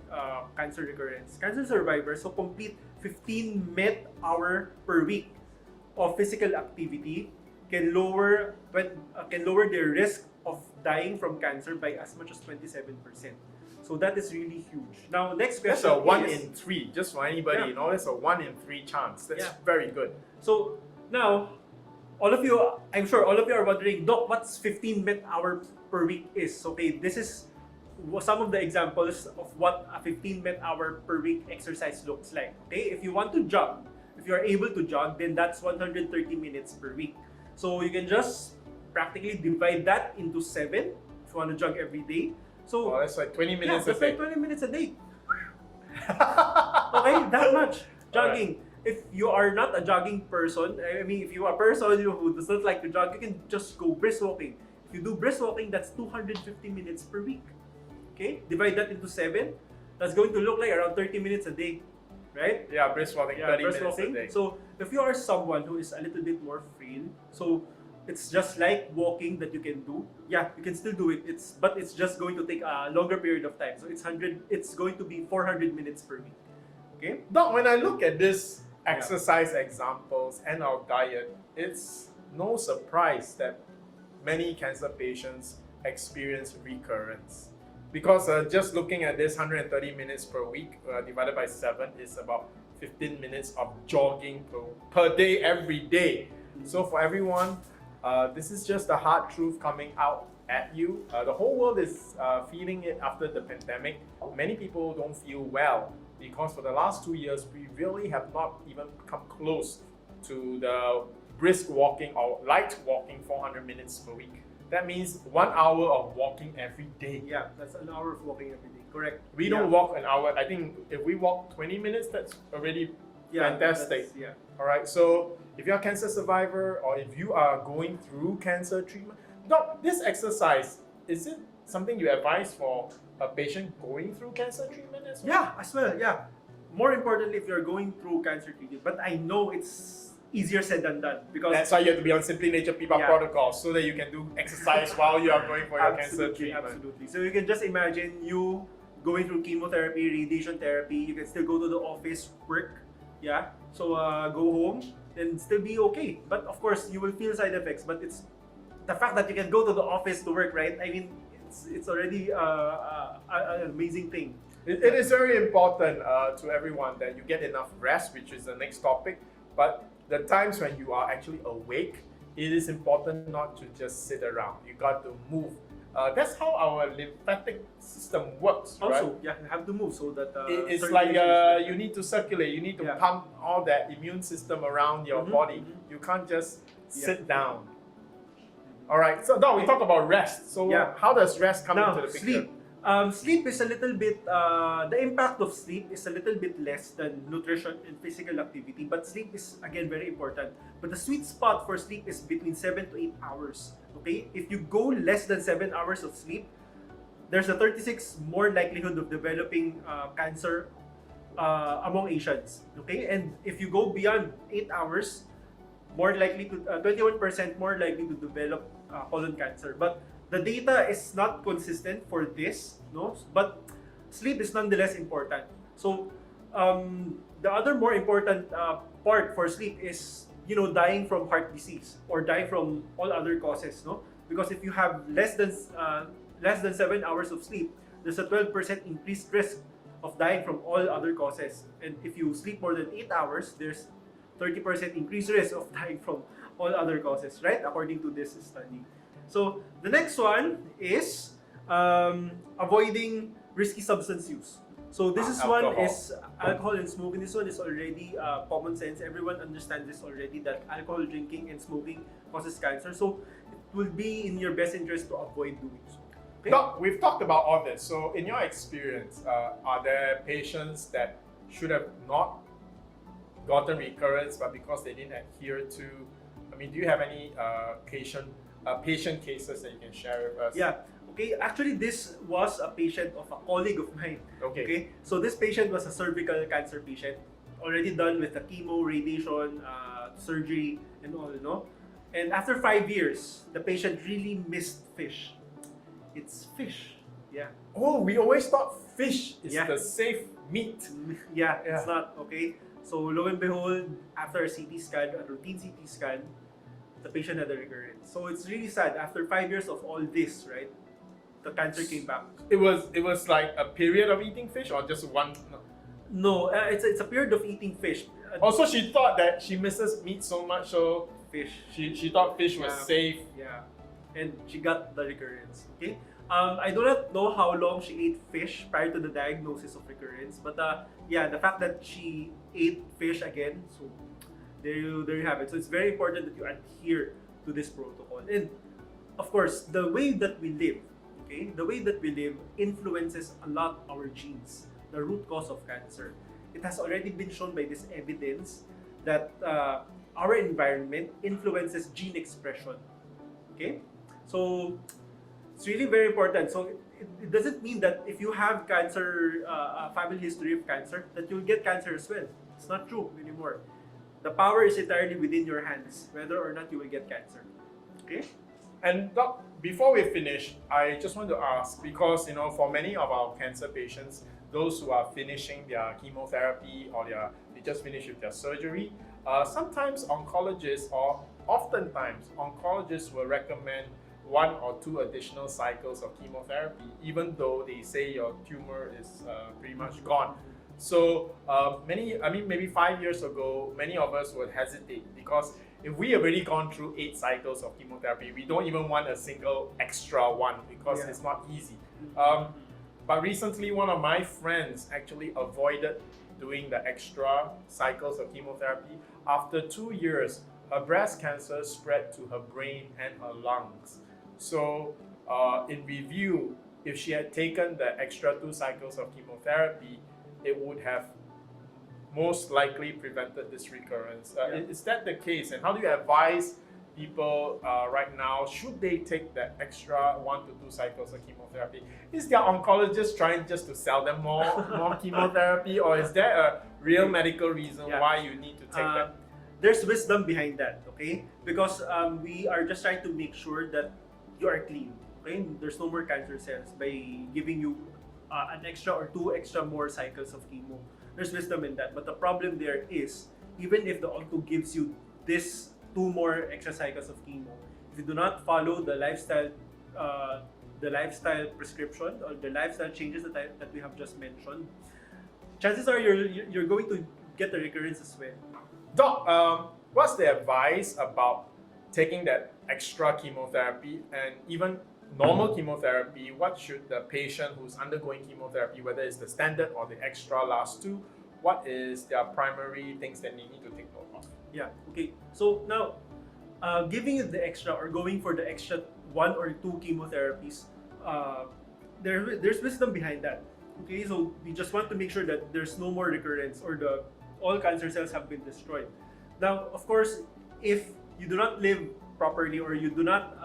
cancer recurrence. Cancer survivors who complete 15 met hour per week of physical activity can lower their risk of dying from cancer by as much as 27%. So that is really huge. Now, next question. That's a 1 in 3, just for anybody, you know, that's a 1 in 3 chance. That's very good. So now, I'm sure all of you are wondering, Doc, what's 15 met hour per week is? Okay, this is some of the examples of what a 15 met hour per week exercise looks like. Okay, if you want to jog, if you are able to jog, then that's 130 minutes per week. So you can just practically divide that into 7 if you want to jog every day. So that's like 20 minutes a that's day. like 20 minutes a day. Okay, that much jogging. If you are not a jogging person, I mean, if you are a person who does not like to jog, you can just go brisk walking. If you do brisk walking, that's 250 minutes per week. Okay, divide that into 7. That's going to look like around 30 minutes a day, right? Yeah, brisk walking, 30 minutes a day. So if you are someone who is a little bit more frail, so it's just like walking that you can do. Yeah, you can still do it. But it's just going to take a longer period of time. So it's going to be 400 minutes per week. Okay? Doc, when I look at this exercise examples and our diet, it's no surprise that many cancer patients experience recurrence. Because just looking at this 130 minutes per week divided by 7 is about 15 minutes of jogging per day, every day. So for everyone, this is just the hard truth coming out at you. The whole world is feeling it after the pandemic. Many people don't feel well because for the last 2 years, we really have not even come close to the brisk walking or light walking 400 minutes per week. That means 1 hour of walking every day. Yeah, that's an hour of walking every day. Correct. We don't walk an hour. I think if we walk 20 minutes, that's already fantastic. All right. So if you're a cancer survivor or if you are going through cancer treatment, Doc, this exercise, is it something you advise for a patient going through cancer treatment as well? Yeah, as well. Yeah. More importantly, if you're going through cancer treatment, but I know it's easier said than done because that's why you have to be on Simply Nature People protocol so that you can do exercise while you are going for your cancer treatment. Absolutely. So you can just imagine you going through chemotherapy, radiation therapy. You can still go to the office, work. Yeah. So go home and still be okay. But of course, you will feel side effects. But it's the fact that you can go to the office to work, right? I mean, it's already an amazing thing. It is very important to everyone that you get enough rest, which is the next topic. But the times when you are actually awake, it is important not to just sit around. You got to move. That's how our lymphatic system works, right? Also, yeah, you have to move so that it's like you need to circulate. You need to pump all that immune system around your body. You can't just sit down. All right. So now we talk about rest. So how does rest come into the picture? Sleep. Sleep is a little bit, the impact of sleep is a little bit less than nutrition and physical activity, but sleep is again very important. But the sweet spot for sleep is between 7 to 8 hours. Okay? If you go less than 7 hours of sleep, there's a 36 more likelihood of developing cancer among Asians. Okay? And if you go beyond 8 hours, more likely to 21% more likely to develop colon cancer. But the data is not consistent for this, no? But sleep is nonetheless important. So the other more important part for sleep is, you know, dying from heart disease or dying from all other causes, no? Because if you have less than 7 hours of sleep, there's a 12% increased risk of dying from all other causes. And if you sleep more than 8 hours, there's 30% increased risk of dying from all other causes, right? According to this study. So the next one is avoiding risky substance use. So this is one is alcohol and smoking. This one is already common sense. Everyone understands this already, that alcohol drinking and smoking causes cancer. So it will be in your best interest to avoid doing so. Okay? Doc, we've talked about all this. So in your experience, are there patients that should have not gotten recurrence, but because they didn't adhere to, I mean, do you have any patient cases that you can share with us? Yeah. Okay. Actually, this was a patient of a colleague of mine. Okay. So this patient was a cervical cancer patient, already done with the chemo, radiation, surgery, and all, you know. And after 5 years, the patient really missed fish. It's fish. Yeah. Oh, we always thought fish is the safe meat. Yeah, it's not. Okay. So lo and behold, after a CT scan, a routine CT scan, the patient had a recurrence. So it's really sad. After 5 years of all this, right, the cancer came back. It was like a period of eating fish, or just one? No, it's a period of eating fish. Also, she thought that she misses meat so much, so fish. She thought fish was safe. Yeah, and she got the recurrence. Okay. I do not know how long she ate fish prior to the diagnosis of recurrence, but yeah, the fact that she ate fish again, so there you have it. So it's very important that you adhere to this protocol. And of course, the way that we live, okay, the way that we live influences a lot our genes, the root cause of cancer. It has already been shown by this evidence that our environment influences gene expression. Okay, so it's really very important. So it doesn't mean that if you have cancer, a family history of cancer, that you'll get cancer as well. It's not true anymore. The power is entirely within your hands, whether or not you will get cancer. Okay? And Doc, before we finish, I just want to ask, because for many of our cancer patients, those who are finishing their chemotherapy or they just finished with their surgery, sometimes oncologists, or oftentimes oncologists, will recommend 1 or 2 additional cycles of chemotherapy, even though they say your tumor is pretty much gone. So maybe 5 years ago, many of us would hesitate, because if we have already gone through 8 cycles of chemotherapy, we don't even want a single extra one, because it's not easy. But recently, one of my friends actually avoided doing the extra cycles of chemotherapy. After 2 years, her breast cancer spread to her brain and her lungs. So in review, if she had taken the extra 2 cycles of chemotherapy, it would have most likely prevented this recurrence. Is that the case? And how do you advise people right now? Should they take the extra 1 to 2 cycles of chemotherapy? Is their oncologist trying just to sell them more chemotherapy, or is there a real medical reason why you need to take that? There's wisdom behind that, okay? Because we are just trying to make sure that you are clean, okay? There's no more cancer cells by giving you an extra or 2 extra more cycles of chemo. There's wisdom in that, but the problem there is, even if the onco gives you this 2 more extra cycles of chemo, if you do not follow the lifestyle prescription or the lifestyle changes that we have just mentioned, chances are you're going to get a recurrence as well. Doc, what's the advice about taking that extra chemotherapy and even normal chemotherapy? What should the patient who's undergoing chemotherapy, whether it's the standard or the extra last 2, what is their primary things that they need to take note of? Yeah, okay. So now, giving it the extra or going for the extra 1 or 2 chemotherapies, there's wisdom behind that. Okay, so we just want to make sure that there's no more recurrence or all cancer cells have been destroyed. Now, of course, if you do not live properly or you do not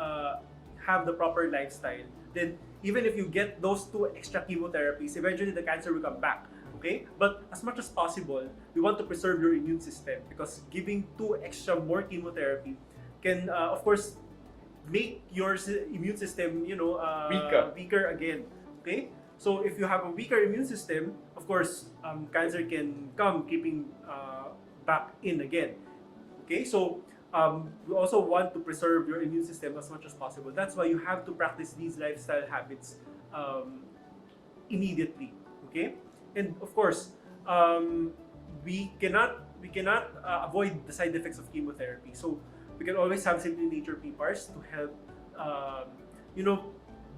have the proper lifestyle, then even if you get those 2 extra chemotherapies, eventually the cancer will come back. Okay? But as much as possible, we want to preserve your immune system, because giving 2 extra more chemotherapy can, of course, make your immune system, weaker again. Okay? So if you have a weaker immune system, of course, cancer can come creeping back in again. Okay? So we also want to preserve your immune system as much as possible. That's why you have to practice these lifestyle habits immediately. Okay? And of course, we cannot avoid the side effects of chemotherapy. So we can always have Simply Nature PPARs to help,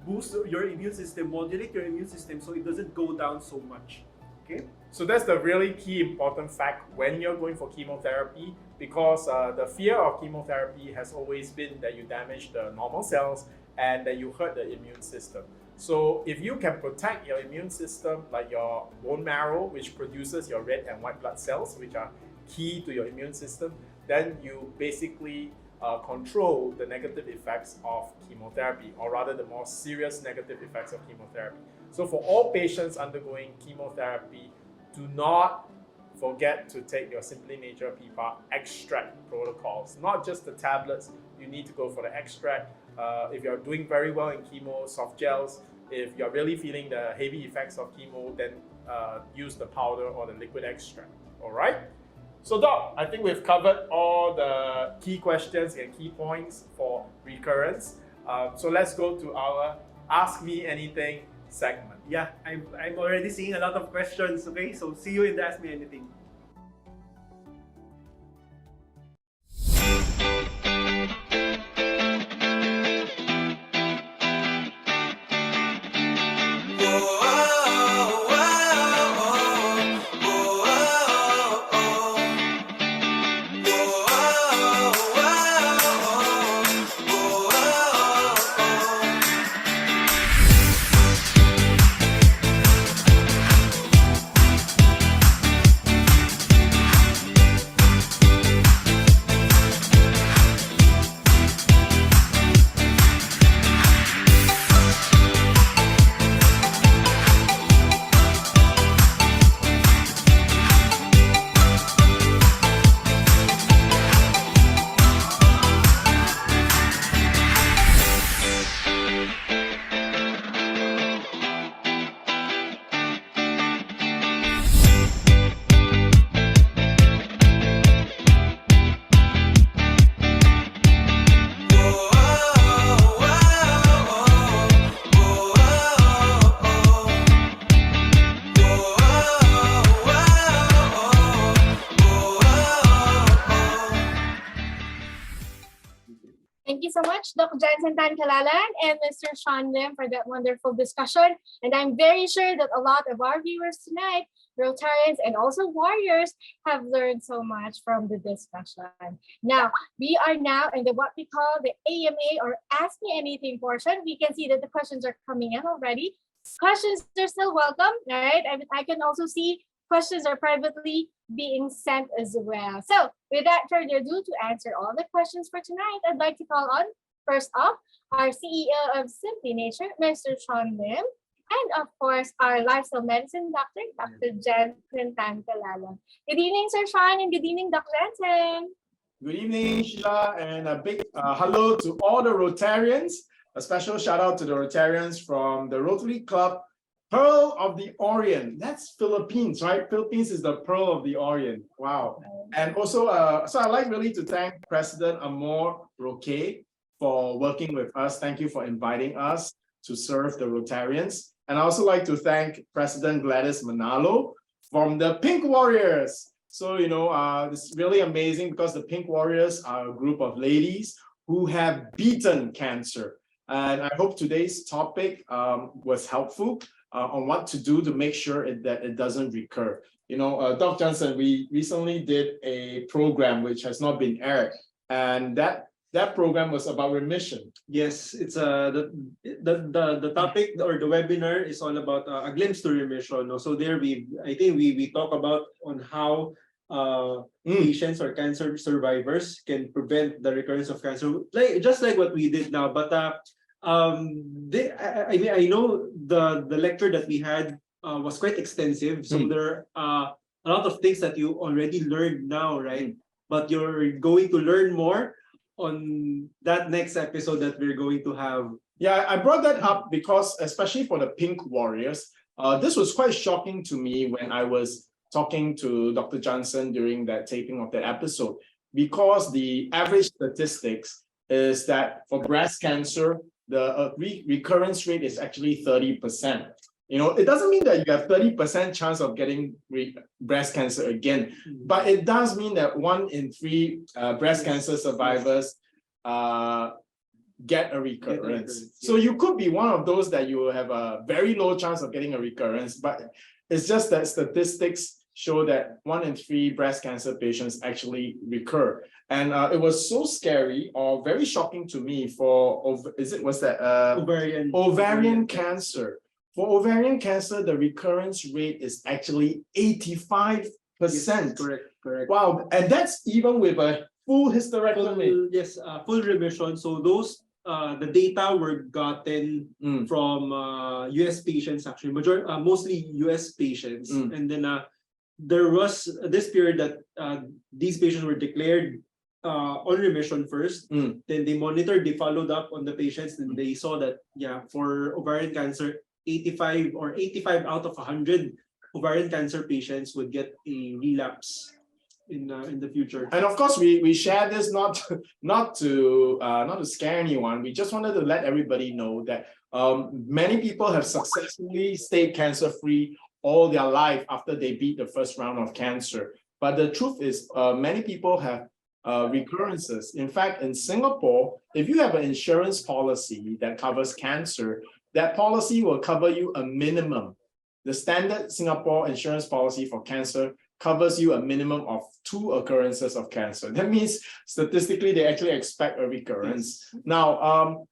boost your immune system, modulate your immune system so it doesn't go down so much. Okay? So that's the really key important fact when you're going for chemotherapy, because the fear of chemotherapy has always been that you damage the normal cells and that you hurt the immune system. So if you can protect your immune system, like your bone marrow, which produces your red and white blood cells, which are key to your immune system, then you basically control the negative effects of chemotherapy, or rather the more serious negative effects of chemotherapy. So for all patients undergoing chemotherapy, do not forget to take your Simply Nature PPAR extract protocols, not just the tablets. You need to go for the extract. If you're doing very well in chemo, soft gels. If you're really feeling the heavy effects of chemo, then use the powder or the liquid extract. All right? So Doc, I think we've covered all the key questions and key points for recurrence. So let's go to our Ask Me Anything segment. Yeah, I'm already seeing a lot of questions, okay? So see you in the Ask Me Anything. much, Doc Jansen Calalan and Mr. Sean Lim, for that wonderful discussion. And I'm very sure that a lot of our viewers tonight, Rotarians and also Warriors, have learned so much from the discussion. Now, we are now in what we call the AMA or Ask Me Anything portion. We can see that the questions are coming in already. Questions are still welcome, right? I can also see questions are privately being sent as well. So without further ado, to answer all the questions for tonight, I'd like to call on, first off, our CEO of Simply Nature, Mr. Sean Lim, and of course, our lifestyle medicine doctor, Dr. Jansen Calalan. Good evening, Sir Sean, and good evening, Dr. Jansen. Good evening, Sheila, and a big hello to all the Rotarians. A special shout out to the Rotarians from the Rotary Club, Pearl of the Orient. That's Philippines, right? Philippines is the Pearl of the Orient. Wow. And also, so I'd like really to thank President Amor Roque for working with us. Thank you for inviting us to serve the Rotarians. And I also like to thank President Gladys Manalo from the Pink Warriors. So, you know, it's really amazing because the Pink Warriors are a group of ladies who have beaten cancer. And I hope today's topic was helpful on what to do to make sure that it doesn't recur. You know, Doc Jansen, we recently did a program which has not been aired, and that program was about remission. Yes, it's the topic or the webinar is all about a glimpse to remission. No? So there I think we talk about on how patients or cancer survivors can prevent the recurrence of cancer, just like what we did now. But I mean, I know the lecture that we had was quite extensive. So there are a lot of things that you already learned now, right? But you're going to learn more on that next episode that we're going to have. Yeah, I brought that up because, especially for the Pink Warriors, this was quite shocking to me when I was talking to Dr. Jansen during that taping of that episode, because the average statistics is that for breast cancer, the recurrence rate is actually 30%. You know, it doesn't mean that you have 30% chance of getting breast cancer again, but it does mean that 1 in 3 breast cancer survivors get a recurrence. So you could be one of those that you will have a very low chance of getting a recurrence, but it's just that statistics show that 1 in 3 breast cancer patients actually recur. And it was so scary or very shocking to me for, ovarian cancer. For ovarian cancer, the recurrence rate is actually 85%. Yes, correct. Wow, and that's even with a full hysterectomy. Full remission. So those the data were gotten from US patients, actually, mostly US patients. And then there was this period that these patients were declared on remission first. Then they monitored, they followed up on the patients, and they saw that, yeah, for ovarian cancer, 85 out of 100 ovarian cancer patients would get a relapse in the future. And of course, we share this not to scare anyone. We just wanted to let everybody know that many people have successfully stayed cancer-free all their life after they beat the first round of cancer. But the truth is, many people have recurrences. In fact, in Singapore, if you have an insurance policy that covers cancer, that policy will cover you a minimum. The standard Singapore insurance policy for cancer covers you a minimum of 2 occurrences of cancer. That means statistically, they actually expect a recurrence. Now,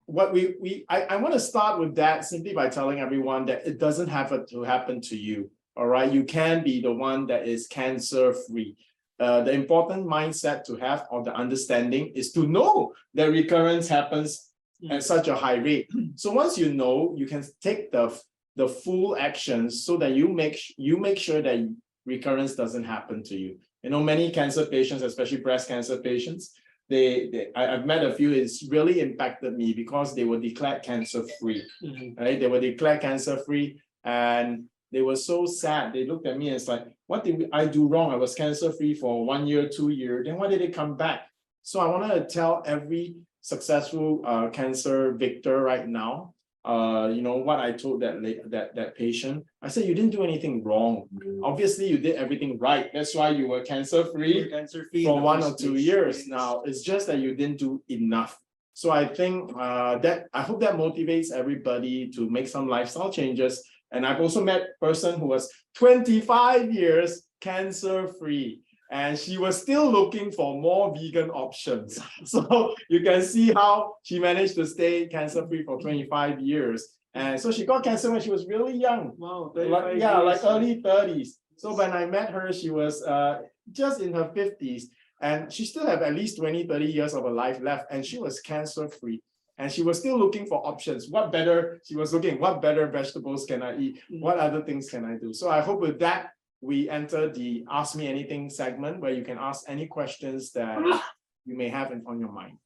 I want to start with that simply by telling everyone that it doesn't have to happen to you. All right, you can be the one that is cancer-free. The important mindset to have, or the understanding, is to know that recurrence happens at such a high rate. So once you know, you can take the full actions so that you make sure that recurrence doesn't happen to you. You know, many cancer patients, especially breast cancer patients, I've met a few. It's really impacted me because they were declared cancer-free. Right? They were declared cancer-free, and they were so sad. They looked at me and it's like, what did I do wrong? I was cancer-free for 1 year, 2 years. Then why did it come back? So I wanted to tell every successful cancer victor right now, you know, what I told that patient. I said, you didn't do anything wrong. Obviously, you did everything right. That's why you were cancer-free for 1 or 2 years. Now, it's just that you didn't do enough. So I think I hope that motivates everybody to make some lifestyle changes. And I've also met a person who was 25 years cancer-free, and she was still looking for more vegan options. So you can see how she managed to stay cancer-free for 25 years. And so she got cancer when she was really young. Wow, like early 30s. So when I met her, she was just in her 50s, and she still have at least 20, 30 years of her life left, and she was cancer-free. And she was still looking for options. She was looking, what better vegetables can I eat? What other things can I do? So I hope with that, we enter the Ask Me Anything segment, where you can ask any questions that you may have on your mind.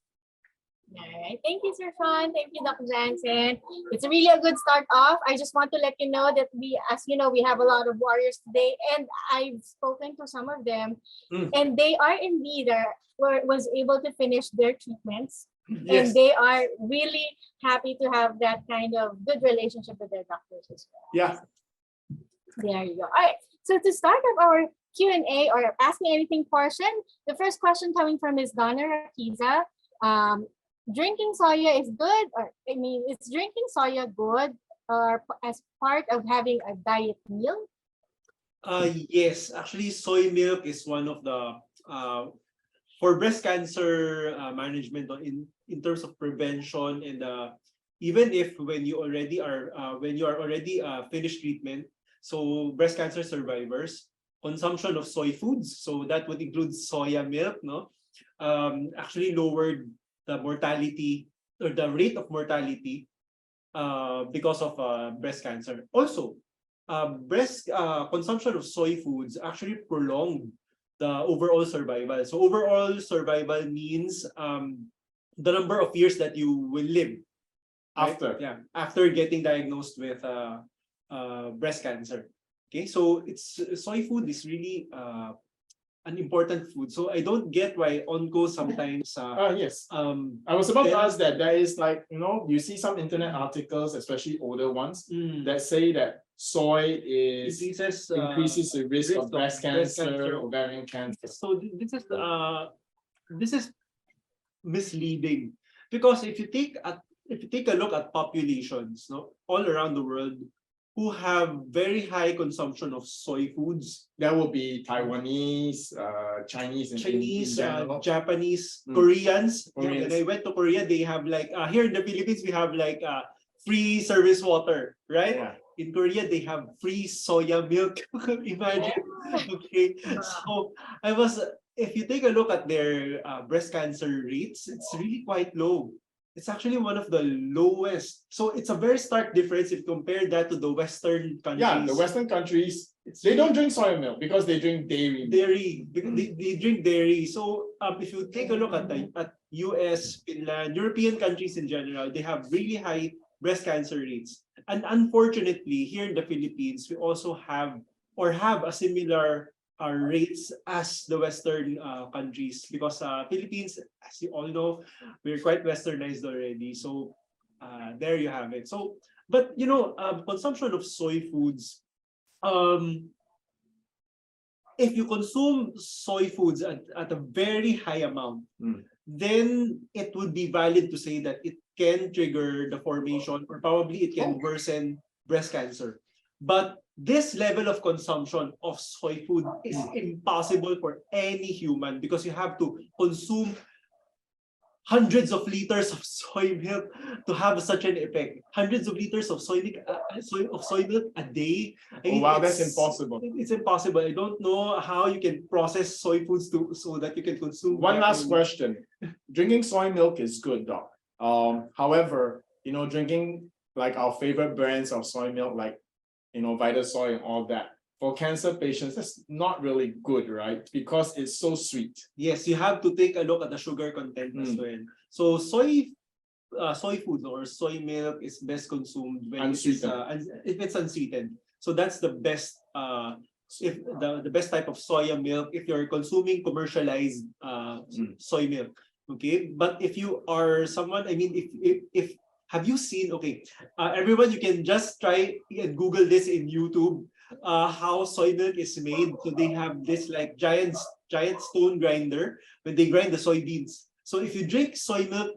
All right. Thank you, Sir Sean. Thank you, Doc Jansen. It's really a good start off. I just want to let you know that as you know, we have a lot of warriors today, and I've spoken to some of them, and they are indeed was able to finish their treatments. Yes. And they are really happy to have that kind of good relationship with their doctors as well. Yeah. There you go. All right. So to start off our Q&A or Ask Me Anything portion, the first question coming from Ms. Donna Rakiza. Drinking soya is good, or I mean, is drinking soya good or as part of having a diet meal? Yes, actually, soy milk is one of the for breast cancer management in terms of prevention, and even if when you are already finished treatment, so breast cancer survivors, consumption of soy foods, so that would include soya milk, no, actually lowered the mortality or the rate of mortality because of breast cancer. Also, consumption of soy foods actually prolonged the overall survival. So overall survival means the number of years that you will live after. Right? Yeah, after getting diagnosed with breast cancer. Okay, so soy food is really an important food. So I don't get why onco sometimes. Yes. I was about to ask that. There is you see some internet articles, especially older ones, that say that soy increases the risk of breast cancer, ovarian cancer. So this is misleading, because if you take a look at populations, no, all around the world, who have very high consumption of soy foods. That would be Taiwanese, Chinese, Japanese, Koreans. When I went to Korea, they have here in the Philippines, we have free service water, right? Yeah. In Korea, they have free soya milk. Imagine. Okay. So if you take a look at their breast cancer rates, it's really quite low. It's actually one of the lowest. So it's a very stark difference if you compare that to the Western countries. Yeah, the Western countries, they don't drink soy milk because they drink dairy. They drink dairy. So if you take a look at US, Finland, European countries in general, they have really high breast cancer rates. And unfortunately, here in the Philippines, we also have a similar rates as the Western countries, because Philippines, as you all know, we're quite westernized already. So there you have it. So, but consumption of soy foods, if you consume soy foods at a very high amount, then it would be valid to say that it can trigger the formation, or probably it can worsen breast cancer. But this level of consumption of soy food is impossible for any human, because you have to consume hundreds of liters of soy milk to have such an effect. Hundreds of liters of soy milk a day. I mean, wow, that's impossible. It's impossible. I don't know how you can process soy foods so that you can consume. One last question. Drinking soy milk is good, Doc. However, drinking our favorite brands of soy milk, Vitasoy and all that, for cancer patients, that's not really good, right? Because it's so sweet. Yes, you have to take a look at the sugar content as well. So soy food or soy milk is best consumed when if it's unsweetened. So that's the best if the best type of soya milk if you're consuming commercialized soy milk. Okay, but if you are someone, I mean, if have you seen, everyone, you can just try and Google this in YouTube, how soy milk is made. So they have this giant stone grinder when they grind the soybeans. So if you drink soy milk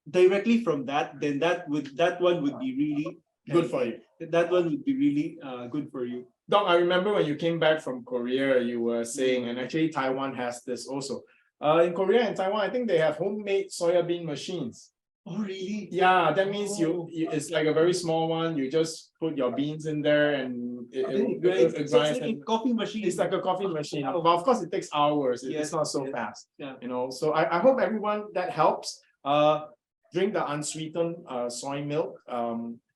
directly from that, then that one would be really Good for you. That one would be really good for you. Doc, I remember when you came back from Korea, you were saying, and actually Taiwan has this also. In Korea and Taiwan, I think they have homemade soybean machines. Oh, really? Yeah, that means it's like a very small one. You just put your beans in there and it grinds. So it's like a coffee machine. It's like a coffee machine. But of course, it takes hours. It's not so fast. Yeah. You know, so I hope everyone that helps. Drink the unsweetened soy milk.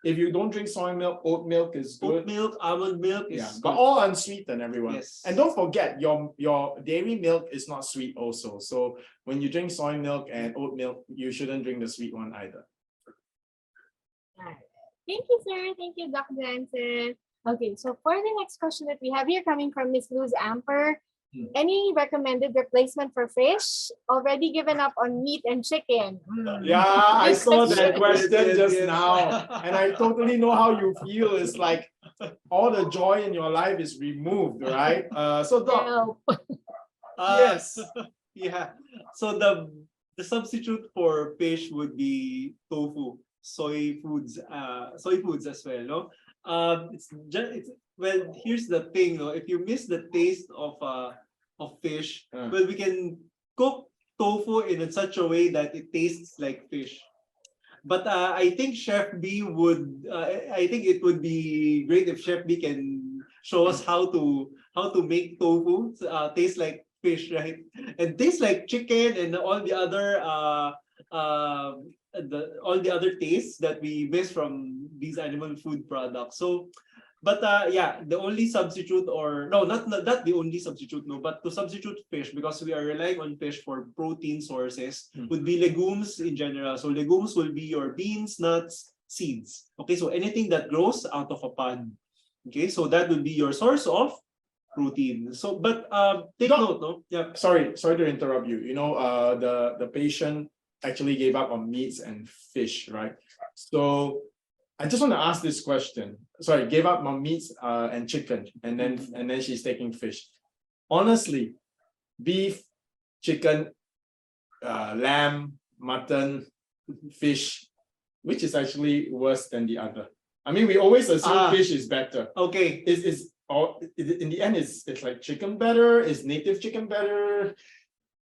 If you don't drink soy milk, oat milk is good. Oat milk, almond milk is good. But all unsweetened, everyone. Yes. And don't forget, your dairy milk is not sweet also. So when you drink soy milk and oat milk, you shouldn't drink the sweet one either. Thank you, sir. Thank you, Doc Jansen. Okay, so for the next question that we have here coming from Miss Luz Amper, any recommended replacement for fish? Already given up on meat and chicken. Yeah, I saw that question just now, and I totally know how you feel. It's like all the joy in your life is removed, right? So Doc, yes, yeah. So the substitute for fish would be tofu, soy foods as well. No, well. Here's the thing, no. If you miss the taste of fish, well, we can cook tofu in such a way that it tastes like fish. But I think Chef B would. I think it would be great if Chef B can show us how to make tofu taste like fish, right? And taste like chicken and all the other tastes that we miss from these animal food products. So. But yeah, the only substitute, or no, not the only substitute, no, but to substitute fish, because we are relying on fish for protein sources, would be legumes in general. So legumes will be your beans, nuts, seeds. Okay, so anything that grows out of a pod. Okay, so that would be your source of protein. So, but take note, no? Yeah. Sorry to interrupt you. You know, the patient actually gave up on meats and fish, right? So I just want to ask this question. Sorry, gave up on meats and chicken, and then she's taking fish. Honestly, beef, chicken, lamb, mutton, fish, which is actually worse than the other? I mean, we always assume fish is better. Okay. In the end, it's like chicken better? Is native chicken better?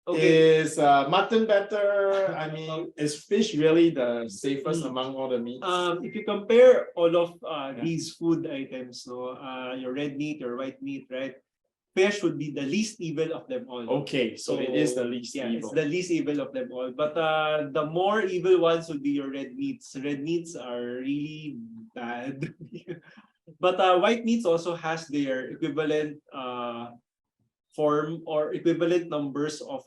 Okay. Is mutton better? I mean, is fish really the safest among all the meats? If you compare all of these food items, so your red meat, your white meat, right? Fish would be the least evil of them all. Okay, so it is the least evil. It's the least evil of them all. But the more evil ones would be your red meats. Red meats are really bad. But white meats also has their equivalent form or equivalent numbers of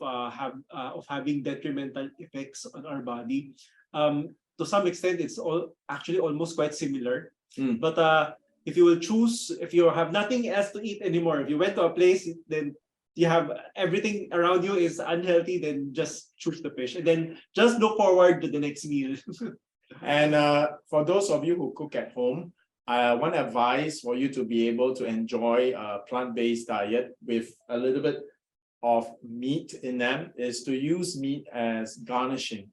having detrimental effects on our body. To some extent, it's actually almost quite similar. But if you will choose, if you have nothing else to eat anymore, if you went to a place, then you have everything around you is unhealthy, then just choose the fish and then just look forward to the next meal. And for those of you who cook at home, one advice for you to be able to enjoy a plant-based diet with a little bit of meat in them is to use meat as garnishing.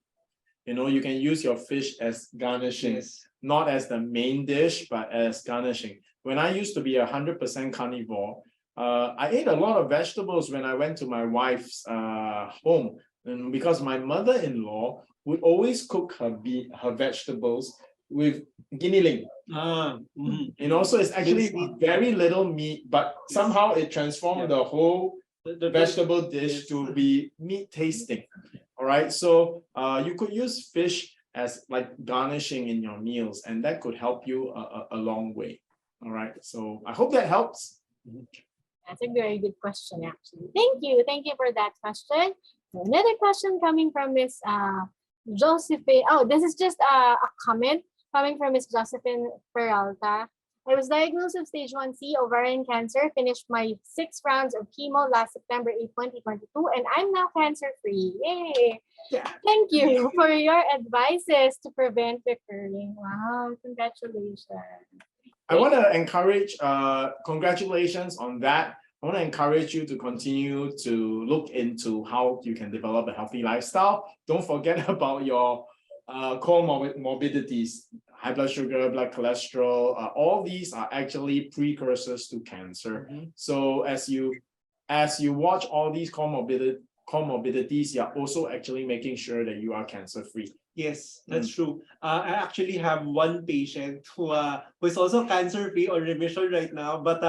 You know, you can use your fish as garnishing, not as the main dish, but as garnishing. When I used to be 100% carnivore, I ate a lot of vegetables when I went to my wife's home, and because my mother-in-law would always cook her vegetables with giniling. You know, so it's actually very little meat, but somehow it transformed the whole vegetable dish to be meat tasting. All right, so you could use fish as like garnishing in your meals, and that could help you a long way. All right, so I hope that helps. That's a very good question, actually. Thank you for that question. So another question coming from Miss Josephine. Oh, this is just a comment coming from Miss Josephine Peralta. I was diagnosed with stage 1C ovarian cancer, finished my 6 rounds of chemo last September 8, 2022, and I'm now cancer-free. Yay! Yeah. Thank you for your advices to prevent recurring. Wow, congratulations. I want to encourage, congratulations on that. I want to encourage you to continue to look into how you can develop a healthy lifestyle. Don't forget about your comorbidities, high blood sugar, blood cholesterol, all these are actually precursors to cancer. So as you watch all these comorbidities, you're also actually making sure that you are cancer free. Yes, that's true. I actually have one patient who is also cancer-free or remission right now. But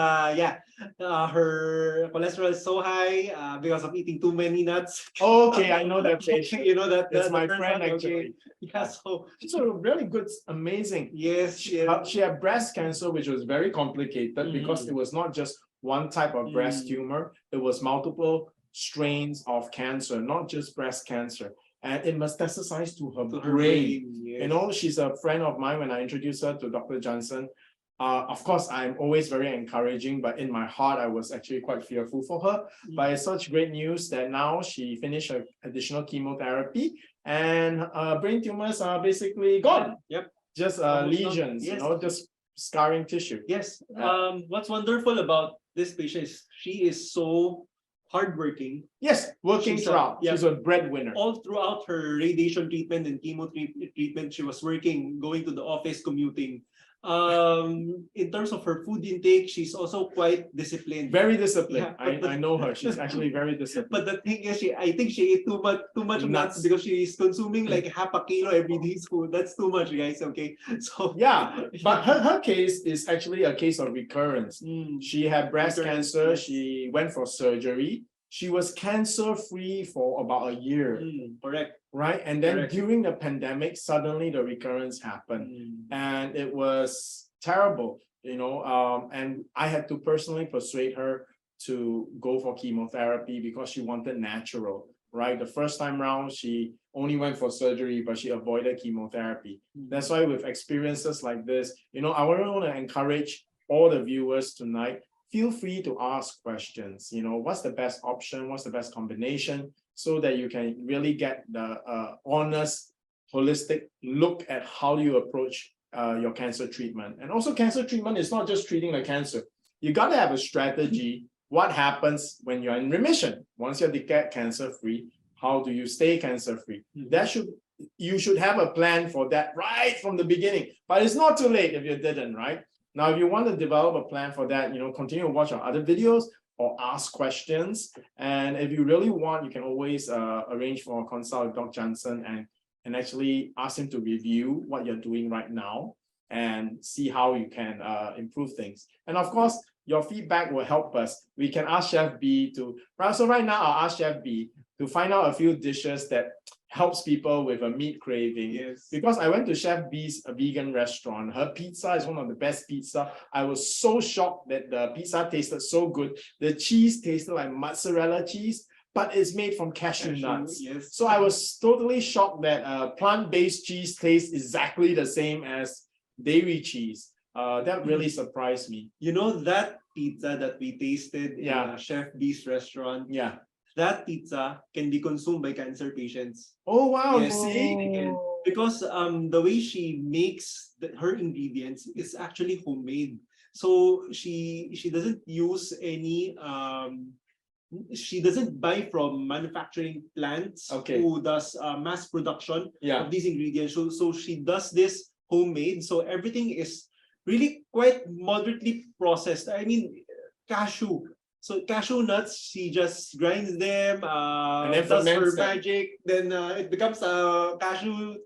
her cholesterol is so high because of eating too many nuts. Okay, I know that patient. You know that That's the my first friend one, actually. okay. Yeah, so She's a really good, amazing. yes, She had breast cancer, which was very complicated because it was not just one type of breast tumor. It was multiple strains of cancer, not just breast cancer. And it metastasized to her brain. Yes. You know, she's a friend of mine. When I introduced her to Dr. Jansen, of course, I'm always very encouraging, but in my heart, I was actually quite fearful for her. But it's such great news that now she finished her additional chemotherapy and brain tumors are basically gone. Yep. Just lesions, yes. you know, just scarring tissue. Yes. What's wonderful about this patient is she is so hardworking. Yes, working She's throughout. yeah. She's a breadwinner. All throughout her radiation treatment and chemo treatment, she was working, going to the office, commuting. In terms of her food intake, she's also quite disciplined. Very disciplined. Yeah, I know her. She's actually very disciplined. But the thing is, I think she ate too much nuts because she is consuming like half a kilo every day's food. That's too much, guys. Okay, so yeah, but her case is actually a case of recurrence. She had breast cancer. Yes. She went for surgery. She was cancer free for about a year. Correct. Right, and then Correct. during the pandemic, suddenly the recurrence happened, and it was terrible. You know, and I had to personally persuade her to go for chemotherapy because she wanted natural. Right, the first time round she only went for surgery, but she avoided chemotherapy. That's why with experiences like this, you know, I really want to encourage all the viewers tonight. Feel free to ask questions. You know, what's the best option? What's the best combination? So that you can really get the honest, holistic look at how you approach your cancer treatment. And also cancer treatment is not just treating the cancer. You got to have a strategy. What happens when you're in remission? Once you're declared cancer-free, how do you stay cancer-free? You should have a plan for that right from the beginning. But it's not too late if you didn't, right? Now, if you want to develop a plan for that, you know, continue to watch our other videos or ask questions. And if you really want, you can always arrange for a consult with Doc Jansen and actually ask him to review what you're doing right now and see how you can improve things. And of course, your feedback will help us. We can ask Chef B to, so right now I'll ask Chef B to find out a few dishes that helps people with a meat craving. Yes. Because I went to Chef B's a vegan restaurant. Her pizza is one of the best pizza. I was so shocked that the pizza tasted so good. The cheese tasted like mozzarella cheese, but it's made from cashew nuts. Yes. So I was totally shocked that plant-based cheese tastes exactly the same as dairy cheese. That really surprised me. You know that pizza that we tasted in Chef B's restaurant? Yeah. That pizza can be consumed by cancer patients. Oh wow, Yes, you see? they can. Because the way she makes her ingredients is actually homemade. So she doesn't use any she doesn't buy from manufacturing plants who does mass production of these ingredients. So she does this homemade. So everything is really quite moderately processed. I mean, cashew. So cashew nuts, she just grinds them, and then does her ferments them. magic, then it becomes a cashew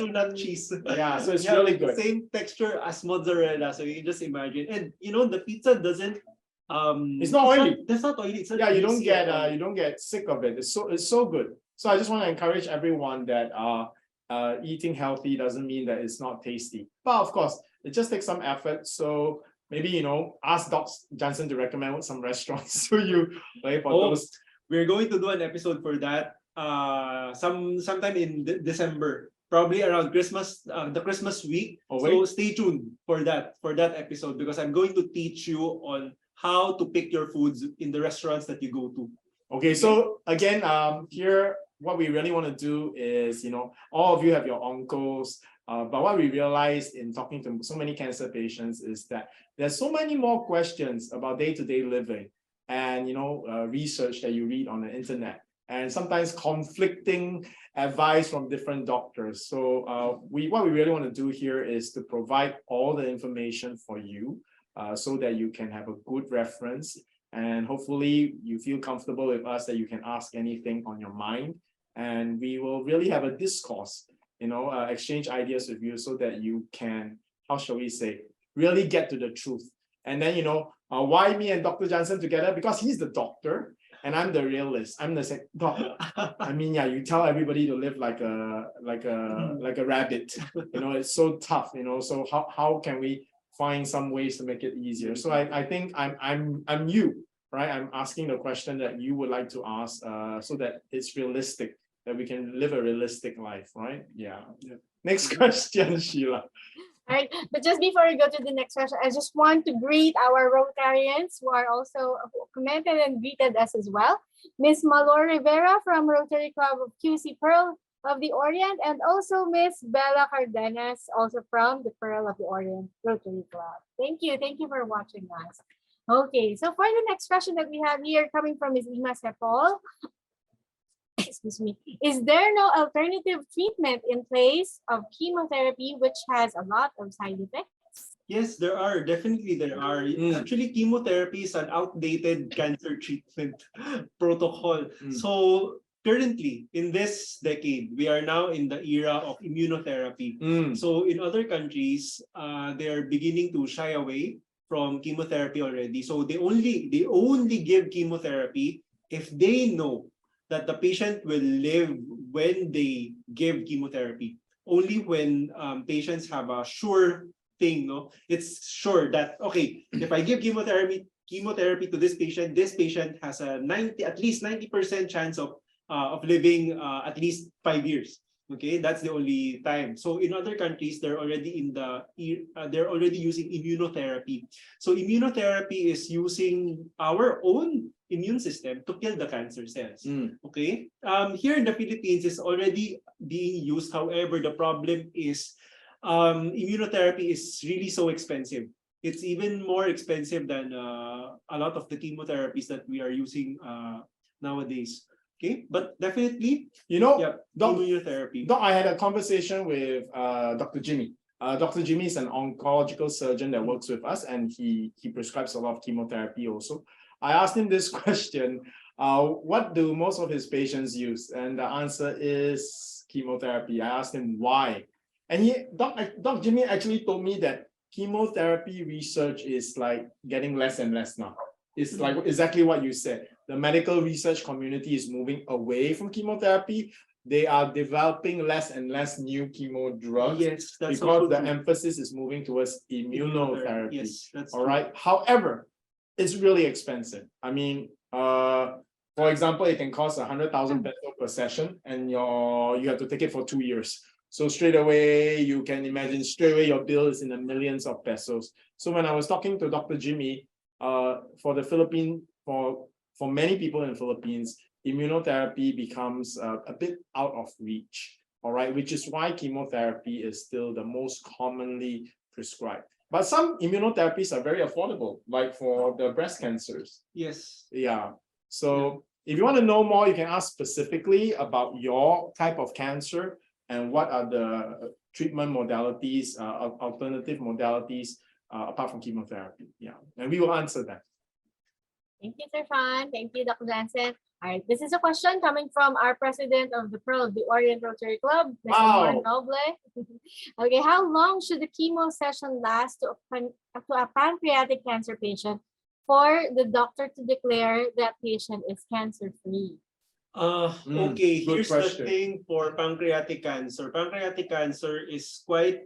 nut cheese. Yeah, so it's really good. Same texture as mozzarella, so you can just imagine. And you know, the pizza doesn't it's not oily. That's not oily. It's not you don't greasy at all. get you don't get sick of it. It's so good. So I just want to encourage everyone that eating healthy doesn't mean that it's not tasty. But of course, it just takes some effort. So maybe, you know, ask Doc Jansen to recommend some restaurants to you, right, for those. We're going to do an episode for that sometime in December, probably around Christmas, the Christmas week. So stay tuned for that episode, because I'm going to teach you on how to pick your foods in the restaurants that you go to. Okay, so again, here, what we really want to do is, you know, all of you have your uncles, but what we realized in talking to so many cancer patients is that there's so many more questions about day-to-day living and, you know, research that you read on the internet. and sometimes conflicting advice from different doctors. So what we really want to do here is to provide all the information for you so that you can have a good reference, and hopefully you feel comfortable with us that you can ask anything on your mind, and we will really have a discourse, exchange ideas with you so that you can, how shall we say, really get to the truth. And then, why me and Dr. Jansen together? Because he's the doctor and I'm the realist. I'm the doc. I mean, yeah, you tell everybody to live like a rabbit. It's so tough. So how can we find some ways to make it easier? So I think I'm you, right? I'm asking the question that you would like to ask, so that it's realistic, that we can live a realistic life, right? Yeah. Next question, Sheila. All right, but just before we go to the next question, I just want to greet our Rotarians who are also commented and greeted us as well. Miss Malor Rivera from Rotary Club of QC Pearl of the Orient, and also Miss Bella Cardenas, also from the Pearl of the Orient Rotary Club. Thank you for watching us. Okay, so for the next question that we have here coming from Miss Ima Sepol, excuse me, is there no alternative treatment in place of chemotherapy which has a lot of side effects? Yes, there are. Definitely there are. Actually, chemotherapy is an outdated cancer treatment protocol. So currently, in this decade, we are now in the era of immunotherapy. So in other countries, they are beginning to shy away from chemotherapy already. So they only give chemotherapy if they know that the patient will live when they give chemotherapy. Only when patients have a sure thing, it's sure that, okay, if I give chemotherapy to this patient has a at least 90% chance of living at least 5 years. Okay, that's the only time. So in other countries, they're already using immunotherapy. So immunotherapy is using our own immune system to kill the cancer cells. Okay, here in the Philippines, it's already being used. However, the problem is immunotherapy is really so expensive. It's even more expensive than a lot of the chemotherapies that we are using nowadays. Okay, but definitely, immunotherapy. Doc, I had a conversation with Dr. Jimmy. Dr. Jimmy is an oncological surgeon that works with us, and he prescribes a lot of chemotherapy also. I asked him this question, what do most of his patients use? And the answer is chemotherapy. I asked him why. And Doc Jimmy actually told me that chemotherapy research is like getting less and less now. It's like exactly what you said. The medical research community is moving away from chemotherapy. They are developing less and less new chemo drugs. Yes, that's because the true. emphasis is moving towards immunotherapy. Yes, that's all true. right. However, it's really expensive. I mean, for example, it can cost 100,000 pesos per session, and you have to take it for 2 years. So straight away, you can imagine your bill is in the millions of pesos. So when I was talking to Dr. Jimmy, for the Philippines, for many people in the Philippines, immunotherapy becomes a bit out of reach, all right, which is why chemotherapy is still the most commonly prescribed. But some immunotherapies are very affordable, like for the breast cancers. Yes. Yeah. So if you want to know more, you can ask specifically about your type of cancer and what are the treatment modalities, alternative modalities apart from chemotherapy. Yeah, and we will answer that. Thank you, Sir Fan. Thank you, Dr. Jansen. All right, this is a question coming from our president of the Pearl of the Orient Rotary Club, Mr. Juan Noble. Okay, how long should the chemo session last to a pancreatic cancer patient for the doctor to declare that patient is cancer-free? Okay, here's the thing for pancreatic cancer. Pancreatic cancer is quite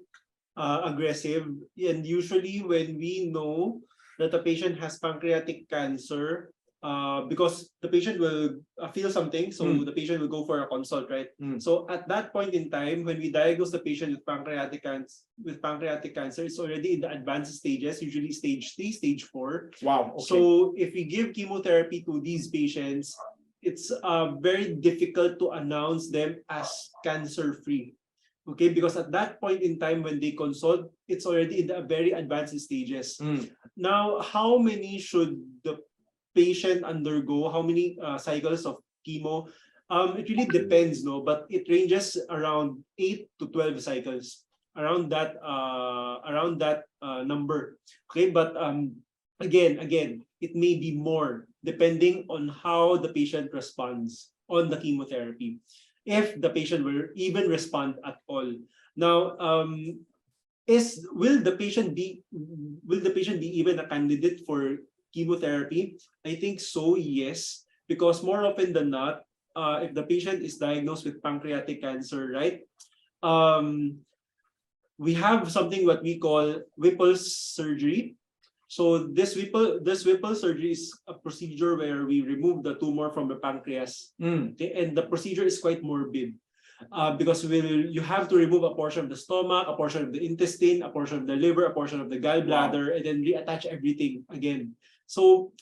aggressive, and usually when we know that the patient has pancreatic cancer, because the patient will feel something, so the patient will go for a consult, right? So at that point in time, when we diagnose the patient with pancreatic cancer, it's already in the advanced stages, usually stage 3, stage 4. Wow. Okay. So if we give chemotherapy to these patients, it's very difficult to announce them as cancer-free. Okay, because at that point in time when they consult, it's already in the very advanced stages. Now, how many should the patient undergo? How many cycles of chemo? It really depends, no, but it ranges around 8 to 12 cycles, around that number. Okay, but again, it may be more depending on how the patient responds on the chemotherapy, if the patient will even respond at all. Now, will the patient be even a candidate for chemotherapy? I think so, yes, because more often than not, if the patient is diagnosed with pancreatic cancer, right? We have something what we call Whipple's surgery. So this Whipple surgery is a procedure where we remove the tumor from the pancreas. Okay, and the procedure is quite morbid. Because you have to remove a portion of the stomach, a portion of the intestine, a portion of the liver, a portion of the gallbladder, and then reattach everything again. So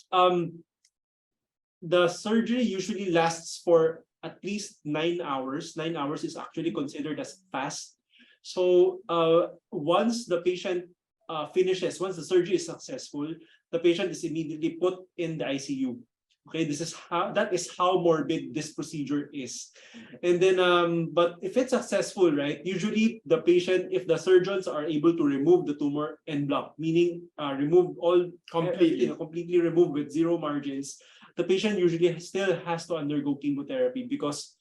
the surgery usually lasts for at least 9 hours. 9 hours is actually considered as fast. So once the patient finishes, once the surgery is successful, the patient is immediately put in the ICU. Okay, that is how morbid this procedure is. And then, but if it's successful, right, usually the patient, if the surgeons are able to remove the tumor en bloc, meaning remove all completely remove with zero margins, the patient usually still has to undergo chemotherapy because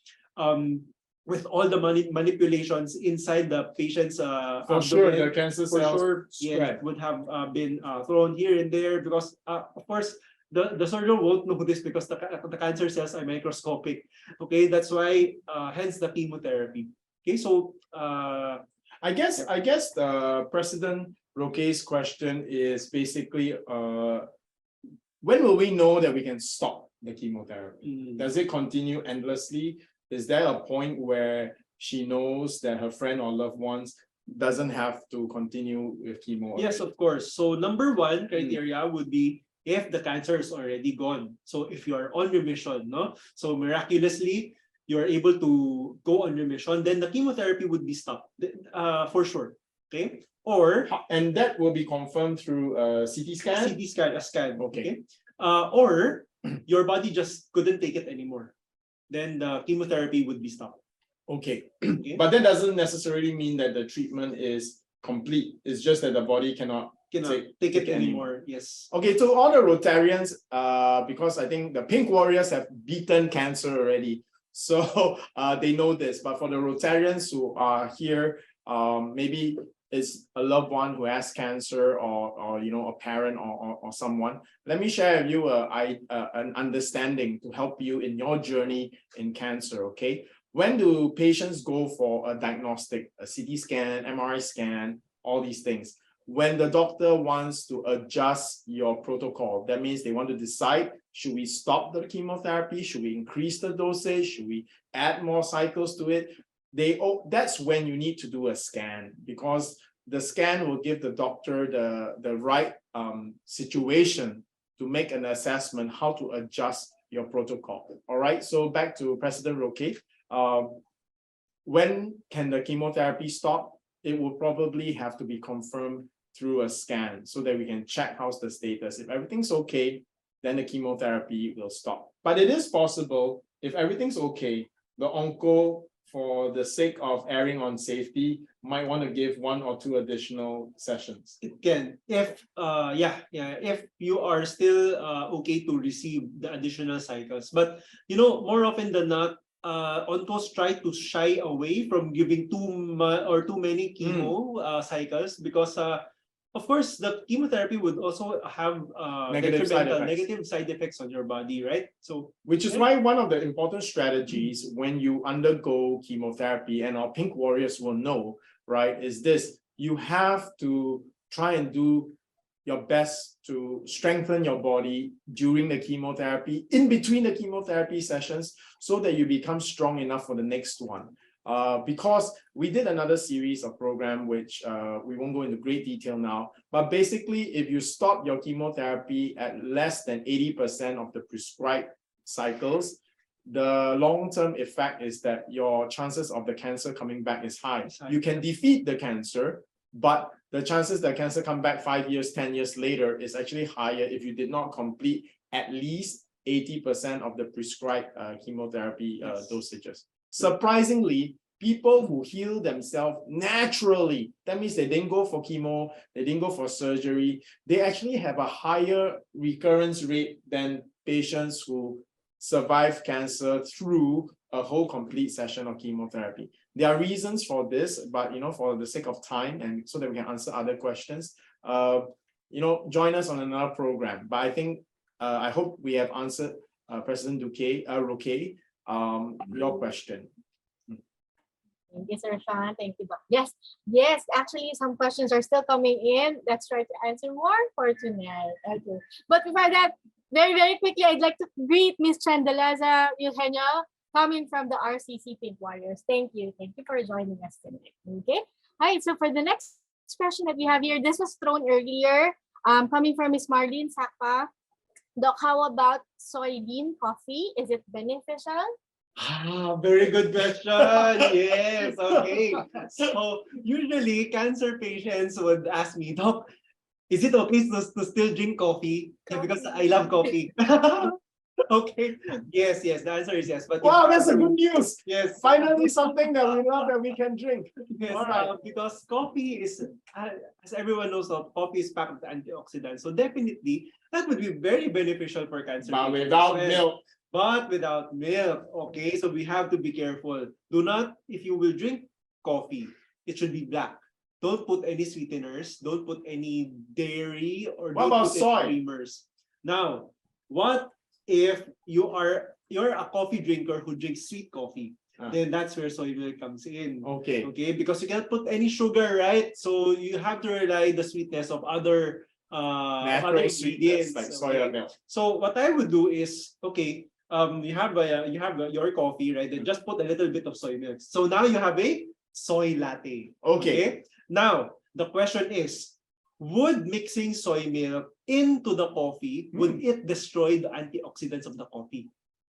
with all the manipulations inside the patient's for sure the cancer cells it would have been thrown here and there because of course the surgeon won't know this because the cancer cells are microscopic. Okay, that's why hence the chemotherapy. Okay, so I guess President Roque's question is basically when will we know that we can stop the chemotherapy? Does it continue endlessly? Is there a point where she knows that her friend or loved ones doesn't have to continue with chemo? Yes, of course. So number one criteria would be if the cancer is already gone. So if you are on remission, no? So miraculously, you're able to go on remission, then the chemotherapy would be stopped for sure. Okay? And that will be confirmed through a CT scan? A scan. Okay. Or your body just couldn't take it anymore. Then the chemotherapy would be stopped. Okay. But that doesn't necessarily mean that the treatment is complete. It's just that the body cannot take it anymore. Yes. Okay, to all the Rotarians, because I think the Pink Warriors have beaten cancer already, so they know this. But for the Rotarians who are here, maybe it's a loved one who has cancer or you know, a parent or someone. Let me share with you an understanding to help you in your journey in cancer. Okay, when do patients go for a diagnostic, a CT scan, MRI scan, all these things? When the doctor wants to adjust your protocol, that means they want to decide, should we stop the chemotherapy? Should we increase the dosage? Should we add more cycles to it? That's when you need to do a scan, because the scan will give the doctor the right situation to make an assessment how to adjust your protocol. All right, so back to President Roque. When can the chemotherapy stop? It will probably have to be confirmed through a scan so that we can check how's the status. If everything's okay, then the chemotherapy will stop. But it is possible, if everything's okay, the onco, for the sake of erring on safety, might want to give 1 or 2 additional sessions. It can, if if you are still okay to receive the additional cycles. But you know, more often than not, oncos try to shy away from giving too many chemo cycles because of course the chemotherapy would also have negative side effects on your body, right? So which is why one of the important strategies when you undergo chemotherapy, and our Pink Warriors will know, right, is this: you have to try and do your best to strengthen your body during the chemotherapy, in between the chemotherapy sessions, so that you become strong enough for the next one. Because we did another series of program, which we won't go into great detail now, but basically if you stop your chemotherapy at less than 80% of the prescribed cycles, the long-term effect is that your chances of the cancer coming back is high. You can defeat the cancer, but the chances that cancer come back 5 years, 10 years later is actually higher if you did not complete at least 80% of the prescribed chemotherapy dosages. Surprisingly, people who heal themselves naturally, that means they didn't go for chemo, they didn't go for surgery, they actually have a higher recurrence rate than patients who survive cancer through a whole complete session of chemotherapy. There are reasons for this, but for the sake of time and so that we can answer other questions, join us on another program. But I think I hope we have answered President Roque your question. Thank you, Sir Sean. Thank you, Doc. Yes, actually, some questions are still coming in. Let's try to answer more for tonight. Okay. But before that, very, very quickly, I'd like to greet Ms. Chandalaza Eugenio, coming from the RCC Pink Warriors. Thank you. Thank you for joining us tonight. Okay. All right. So for the next question that we have here, this was thrown earlier, coming from Ms. Marlene Sakpa. Doc, how about soybean coffee? Is it beneficial? Very good question. Yes, okay. So usually cancer patients would ask me, Doc, is it okay to still drink coffee? Yeah, because I love coffee. Okay. Yes, the answer is yes. But wow, that's a good news. Yes. Finally, something that we love that we can drink. Yes, all right. Because coffee is, as everyone knows, coffee is packed with antioxidants. So definitely, that would be very beneficial for cancer. But without milk. But without milk, okay? So we have to be careful. Do not, if you will drink coffee, it should be black. Don't put any sweeteners. Don't put any dairy or what don't about put soy? Any creamers. Now, what if you're a coffee drinker who drinks sweet coffee? Then that's where soy milk comes in. Okay. Okay, because you cannot put any sugar, right? So you have to rely the sweetness of other natural sweetness like soya milk. So what I would do is, okay, you have your coffee, right? Then just put a little bit of soy milk. So now you have a soy latte. Okay. Now the question is, would mixing soy milk into the coffee, would it destroy the antioxidants of the coffee?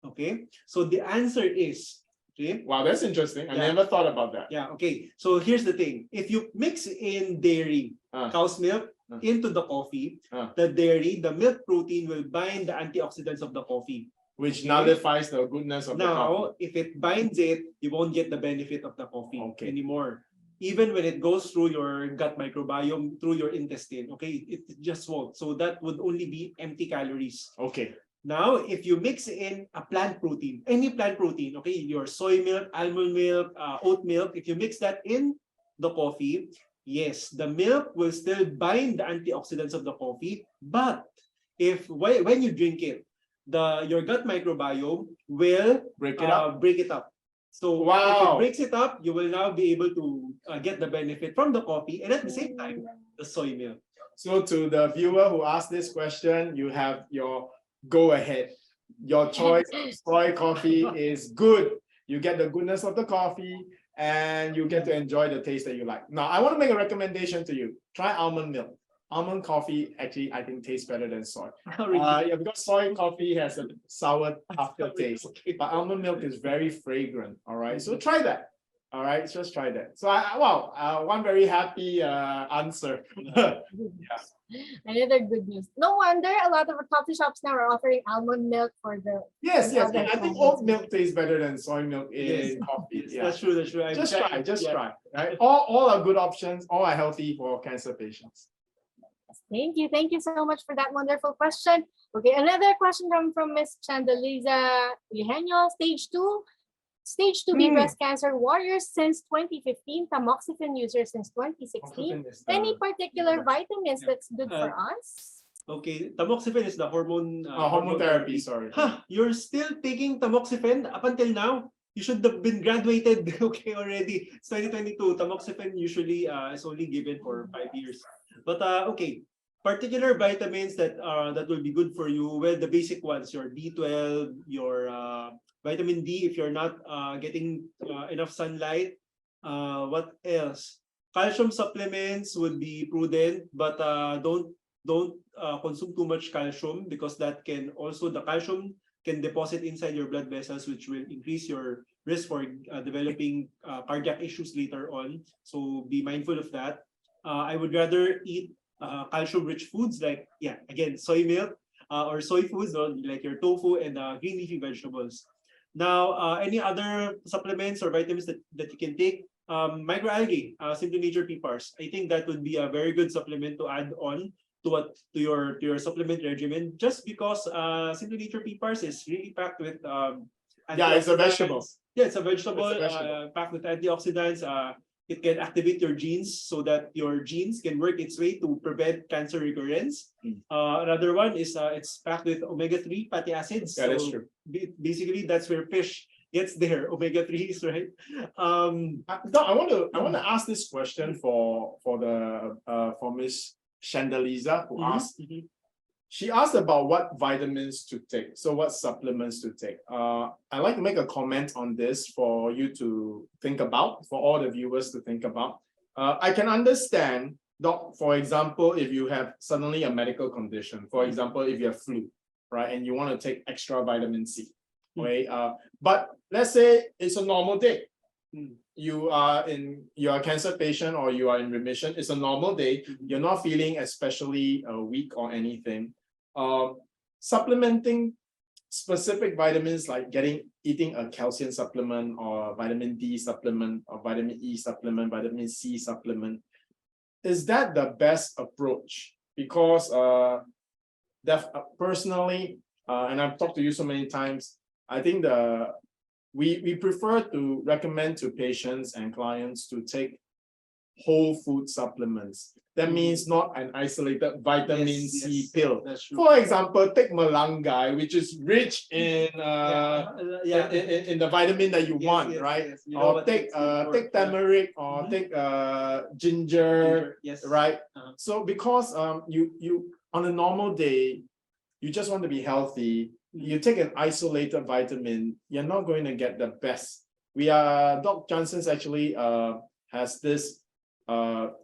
Okay. So the answer is, okay. Wow, that's interesting. I never thought about that. Yeah. Okay. So here's the thing: if you mix in dairy, cow's milk, into the coffee, the milk protein will bind the antioxidants of the coffee. Which nullifies the goodness of the coffee. Now, if it binds it, you won't get the benefit of the coffee anymore. Even when it goes through your gut microbiome, through your intestine, okay, it just won't. So that would only be empty calories. Okay. Now, if you mix in a plant protein, any plant protein, okay, your soy milk, almond milk, oat milk, if you mix that in the coffee, yes, the milk will still bind the antioxidants of the coffee, but when you drink it, your gut microbiome will break it up. So if it breaks it up, you will now be able to get the benefit from the coffee and at the same time, the soy milk. So to the viewer who asked this question, you have your go ahead. Your choice of soy coffee is good. You get the goodness of the coffee and you get to enjoy the taste that you like. Now, I want to make a recommendation to you. Try almond milk. Almond coffee actually, I think, tastes better than soy. Yeah, because soy coffee has a sour aftertaste, but almond milk is very fragrant. All right, so try that. All right, just try that. So, one very happy answer. Yeah. Another good news. No wonder a lot of coffee shops now are offering almond milk for the. Yes. I think oat milk tastes better than soy milk in coffee. Yeah. That's true. Just try. Right? All are good options. All are healthy for cancer patients. Thank you so much for that wonderful question. Okay, another question from Ms. Chandaliza Eugenio, Stage 2B breast cancer warriors since 2015, tamoxifen users since 2016. Any particular vitamins that's good for us? Okay, tamoxifen is the hormone therapy. Sorry. You're still taking tamoxifen up until now. You should have been graduated already. It's 2022. Tamoxifen usually is only given for 5 years. But okay, particular vitamins that will be good for you. Well, the basic ones: your B12, your vitamin D if you're not getting enough sunlight. What else? Calcium supplements would be prudent, but don't consume too much calcium because the calcium can deposit inside your blood vessels, which will increase your risk for developing cardiac issues later on. So be mindful of that. I would rather eat calcium-rich foods like, again, soy milk. or soy foods, like your tofu and green leafy vegetables. Now, any other supplements or vitamins that you can take? Microalgae, Simply Nature pea pars. I think that would be a very good supplement to add on to your supplement regimen, just because Simply Nature pea pars is really packed with Yeah, it's a vegetable. Yeah, it's a vegetable, It's a vegetable. packed with antioxidants. It can activate your genes so that your genes can work its way to prevent cancer recurrence. Another one is it's packed with omega-3 fatty acids. Yeah, that's true. Basically, that's where fish gets their omega-3s, right? Doc, I want to ask this question for Miss Chandeliza, who asked. She asked about what vitamins to take, so what supplements to take. I'd like to make a comment on this for you to think about, for all the viewers to think about. I can understand, Doc, for example, if you have suddenly a medical condition, for example, if you have flu, right, and you want to take extra vitamin C, right? But let's say it's a normal day. You're a cancer patient or you are in remission. It's a normal day. You're not feeling especially weak or anything. Supplementing specific vitamins, like eating a calcium supplement or vitamin D supplement or vitamin E supplement, vitamin C supplement, is that the best approach? Because personally, and I've talked to you so many times, I think we prefer to recommend to patients and clients to take whole food supplements. That means not an isolated vitamin C pill. For example, take malangai, which is rich in in the vitamin that you want, right? Or take turmeric, or take ginger, right? So because you on a normal day, you just want to be healthy. You take an isolated vitamin, you're not going to get the best. Doc Jansen's actually has this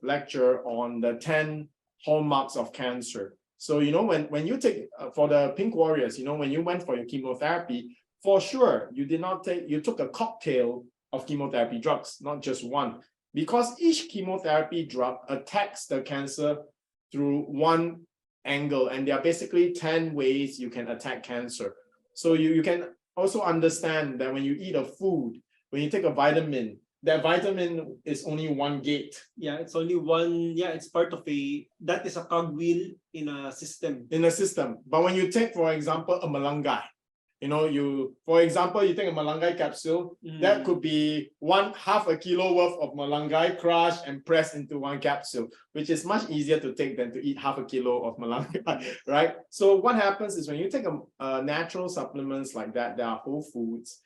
lecture on the 10 hallmarks of cancer. So, when you take, for the Pink Warriors, when you went for your chemotherapy, for sure, you took a cocktail of chemotherapy drugs, not just one. Because each chemotherapy drug attacks the cancer through one angle, and there are basically 10 ways you can attack cancer. So you can also understand that when you eat a food, when you take a vitamin, that vitamin is only one gate. Yeah, it's only one. Yeah, it's part of that is a cogwheel in a system. But when you take, for example, a malangai, for example, you take a malangai capsule, that could be half a kilo worth of malangai crushed and pressed into one capsule, which is much easier to take than to eat half a kilo of malangai, right? So what happens is when you take a natural supplements like that are whole foods,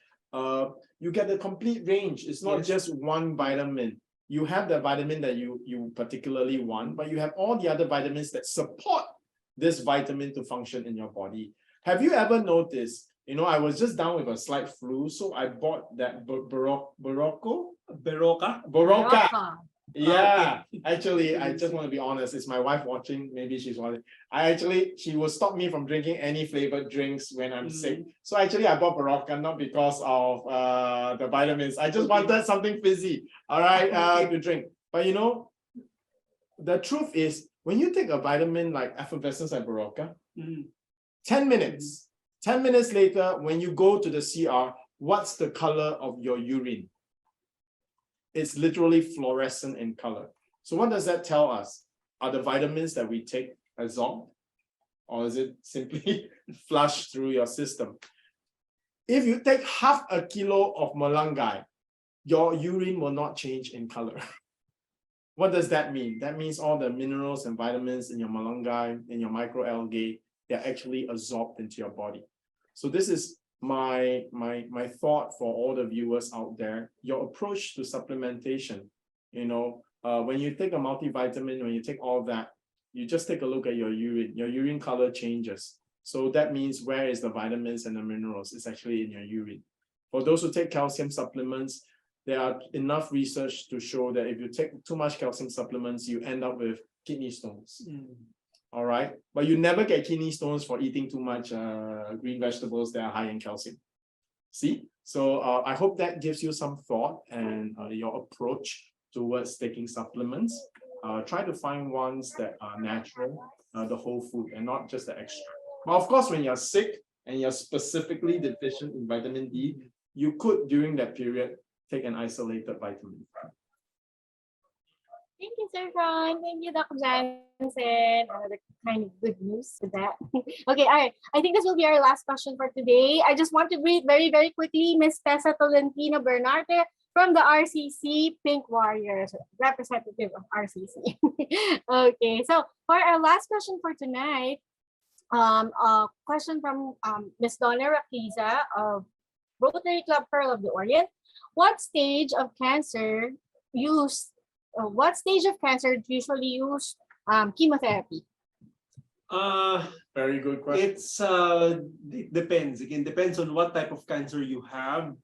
you get the complete range. It's not just one vitamin. You have the vitamin that you particularly want, but you have all the other vitamins that support this vitamin to function in your body. Have you ever noticed, I was just down with a slight flu, so I bought that Berocca. Yeah, actually, I just want to be honest. Is my wife watching? Maybe she's watching. She will stop me from drinking any flavored drinks when I'm sick. So actually, I bought Berocca not because of the vitamins. I just wanted something fizzy, all right, to drink. But the truth is, when you take a vitamin like effervescence and Berocca, 10 minutes later, when you go to the CR, what's the color of your urine? It's literally fluorescent in color. So what does that tell us? Are the vitamins that we take absorbed? Or is it simply flushed through your system? If you take half a kilo of malangai, your urine will not change in color. What does that mean? That means all the minerals and vitamins in your malangai, in your microalgae, they're actually absorbed into your body. So this is my thought for all the viewers out there. Your approach to supplementation, when you take a multivitamin, when you take all that, you just take a look at your urine color changes. So that means where is the vitamins and the minerals? It's actually in your urine. For those who take calcium supplements, there are enough research to show that if you take too much calcium supplements, you end up with kidney stones. All right, but you never get kidney stones for eating too much green vegetables that are high in calcium. See, so I hope that gives you some thought and your approach towards taking supplements. Try to find ones that are natural, the whole food, and not just the extra. But of course, when you're sick and you're specifically deficient in vitamin D, you could, during that period, take an isolated vitamin. Thank you, Sir Ron. Thank you, Doc Jansen. Another kind of good news with that. Okay, all right. I think this will be our last question for today. I just want to greet very, very quickly Miss Tessa Tolentino Bernarte from the RCC Pink Warriors, representative of RCC. Okay, so for our last question for tonight, a question from Miss Donna Raquiza of Rotary Club Pearl of the Orient. What stage of cancer usually use chemotherapy? Very good question. It depends. Again, depends on what type of cancer you have.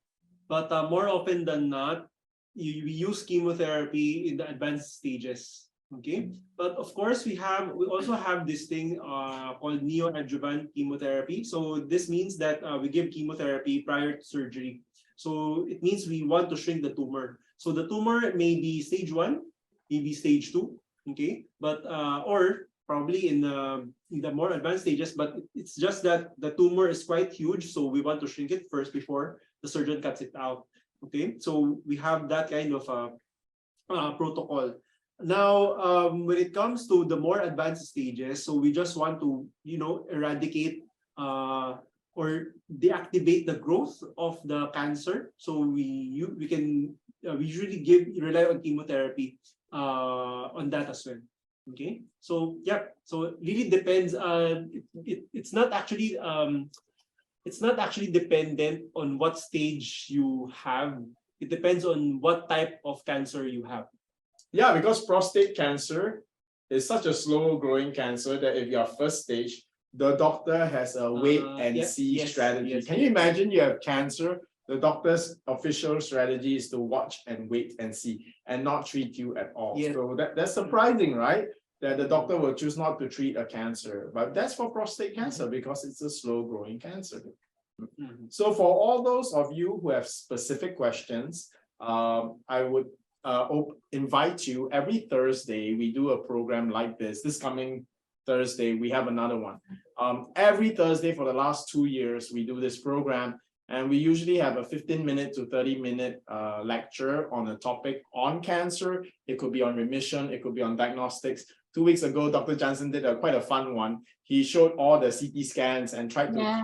But more often than not, we use chemotherapy in the advanced stages. Okay, but of course we also have this thing called neoadjuvant chemotherapy. So this means that we give chemotherapy prior to surgery. So it means we want to shrink the tumor. So the tumor may be stage 1, maybe stage 2. Okay, but or probably in the more advanced stages. But it's just that the tumor is quite huge, so we want to shrink it first before the surgeon cuts it out. Okay, so we have that kind of protocol. Now, when it comes to the more advanced stages, so we just want to, eradicate or deactivate the growth of the cancer. So we usually rely on chemotherapy on that as well. Okay, so yeah, so it really depends. It's not actually dependent on what stage you have. It depends on what type of cancer you have. Yeah, because prostate cancer is such a slow-growing cancer that if you're first stage, the doctor has a wait and see strategy. Can you imagine you have cancer? The doctor's official strategy is to watch and wait and see and not treat you at all. So that's surprising, right? That the doctor will choose not to treat a cancer. But that's for prostate cancer because it's a slow-growing cancer. So for all those of you who have specific questions, I would invite you. Every Thursday we do a program like this. This coming Thursday we have another one. Every Thursday for the last 2 years we do this program, and we usually have a 15-minute to 30-minute lecture on a topic on cancer. It could be on remission, it could be on diagnostics. 2 weeks ago, Dr. Jansen did quite a fun one. He showed all the CT scans and tried to teach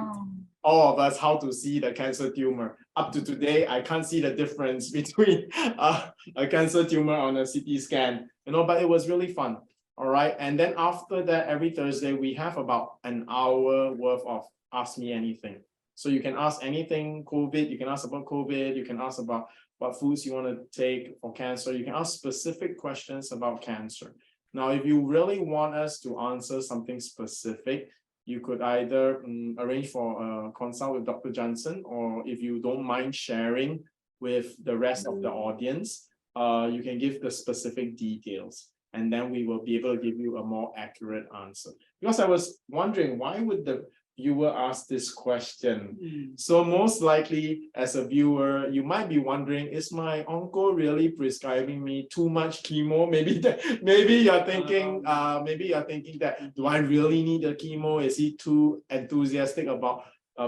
all of us how to see the cancer tumor. Up to today, I can't see the difference between a cancer tumor on a CT scan, but it was really fun. All right. And then after that, every Thursday, we have about an hour worth of Ask Me Anything. So you can ask anything COVID, you can ask about COVID, you can ask about what foods you want to take for cancer, you can ask specific questions about cancer. Now, if you really want us to answer something specific, you could either arrange for a consult with Dr. Jansen, or if you don't mind sharing with the rest of the audience, you can give the specific details, and then we will be able to give you a more accurate answer. Because I was wondering, why would the viewer ask this question? So most likely, as a viewer, you might be wondering, is my uncle really prescribing me too much chemo? Maybe you're thinking that, do I really need the chemo? Is he too enthusiastic about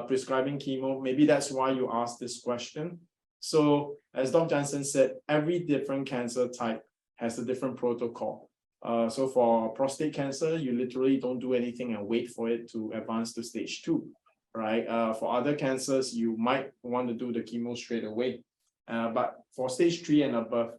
prescribing chemo? Maybe that's why you asked this question. So as Dr. Jansen said, every different cancer type has a different protocol. So for prostate cancer, you literally don't do anything and wait for it to advance to stage 2, right? For other cancers, you might want to do the chemo straight away. But for stage 3 and above,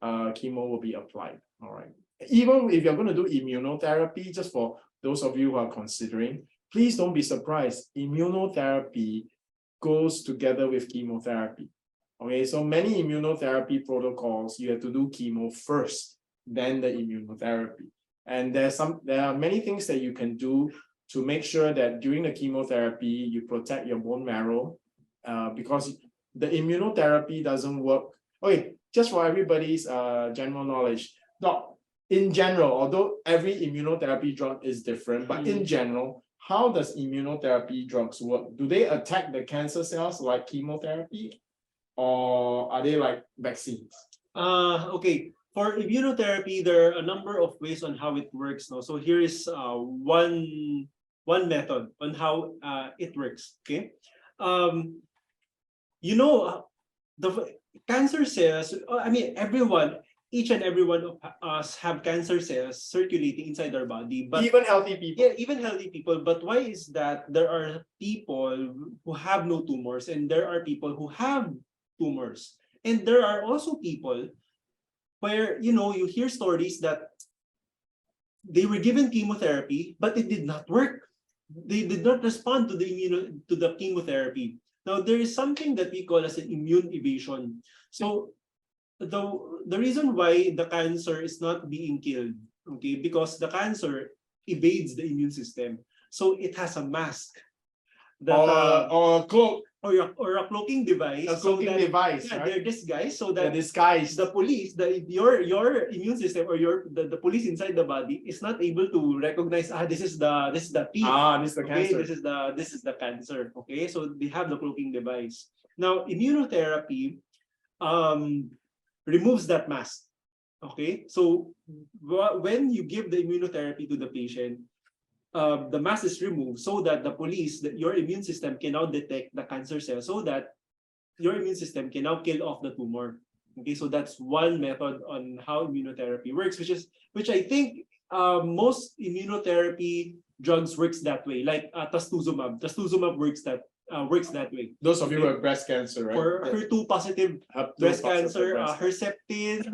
chemo will be applied, all right? Even if you're going to do immunotherapy, just for those of you who are considering, please don't be surprised. Immunotherapy goes together with chemotherapy, okay? So many immunotherapy protocols, you have to do chemo first, then the immunotherapy. And there are many things that you can do to make sure that during the chemotherapy, you protect your bone marrow, because the immunotherapy doesn't work. Okay, just for everybody's general knowledge, in general, although every immunotherapy drug is different, but in general, how does immunotherapy drugs work? Do they attack the cancer cells like chemotherapy, or are they like vaccines? Okay. For immunotherapy, there are a number of ways on how it works now. So here is one one method on how it works. Okay, the cancer cells. I mean, each and every one of us have cancer cells circulating inside our body, but Even healthy people. yeah, even healthy people. But why is that there are people who have no tumors and there are people who have tumors? And there are also people where, you hear stories that they were given chemotherapy, but it did not work. They did not respond to the chemotherapy. Now, there is something that we call as an immune evasion. So the reason why the cancer is not being killed, okay, because the cancer evades the immune system. So it has a mask. Or a cloak. Or a cloaking device. A cloaking device, yeah, right? they're disguised so that They're disguised. the police, your immune system or the police inside the body is not able to recognize, this is the thief. This is the Okay, cancer. this is the cancer. Okay, so they have the cloaking device. Now, immunotherapy removes that mask. Okay, so when you give the immunotherapy to the patient, the mask is removed so that your immune system can now detect the cancer cell, so that your immune system can now kill off the tumor. Okay, so that's one method on how immunotherapy works, which I think most immunotherapy drugs works that way, like trastuzumab. Trastuzumab works that way. Those of you who have breast cancer, right? For HER2 positive breast cancer, Herceptin,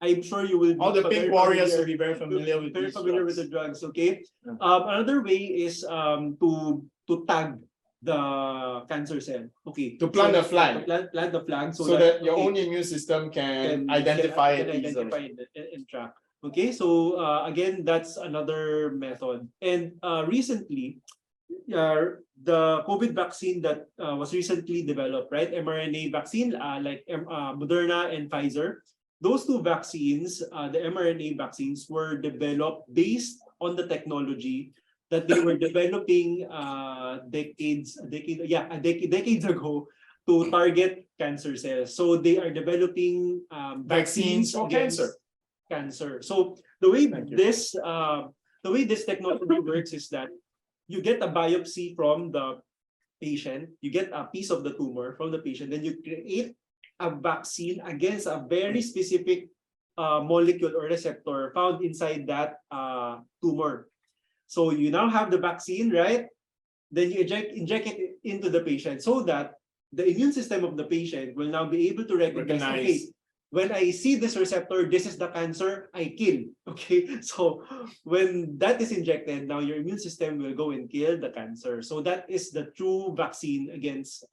I'm sure you will be all the pink warriors will be very familiar with the drugs. Okay. Another way is to tag the cancer cell. Okay. To plant the flag. Plant the flag so that your own immune system can identify it easily. And track. Okay. So again, that's another method. And recently, the COVID vaccine that was recently developed, right? mRNA vaccine, like Moderna and Pfizer. Those two vaccines, the mRNA vaccines, were developed based on the technology that they were developing decades ago to target cancer cells. So they are developing vaccines for against cancer. So the way this technology works is that you get a biopsy from the patient, you get a piece of the tumor from the patient, then you create a vaccine against a very specific molecule or receptor found inside that tumor. So you now have the vaccine, right? Then you inject it into the patient so that the immune system of the patient will now be able to recognize. Okay, when I see this receptor, this is the cancer, I kill. Okay, so when that is injected, now your immune system will go and kill the cancer. So that is the true vaccine against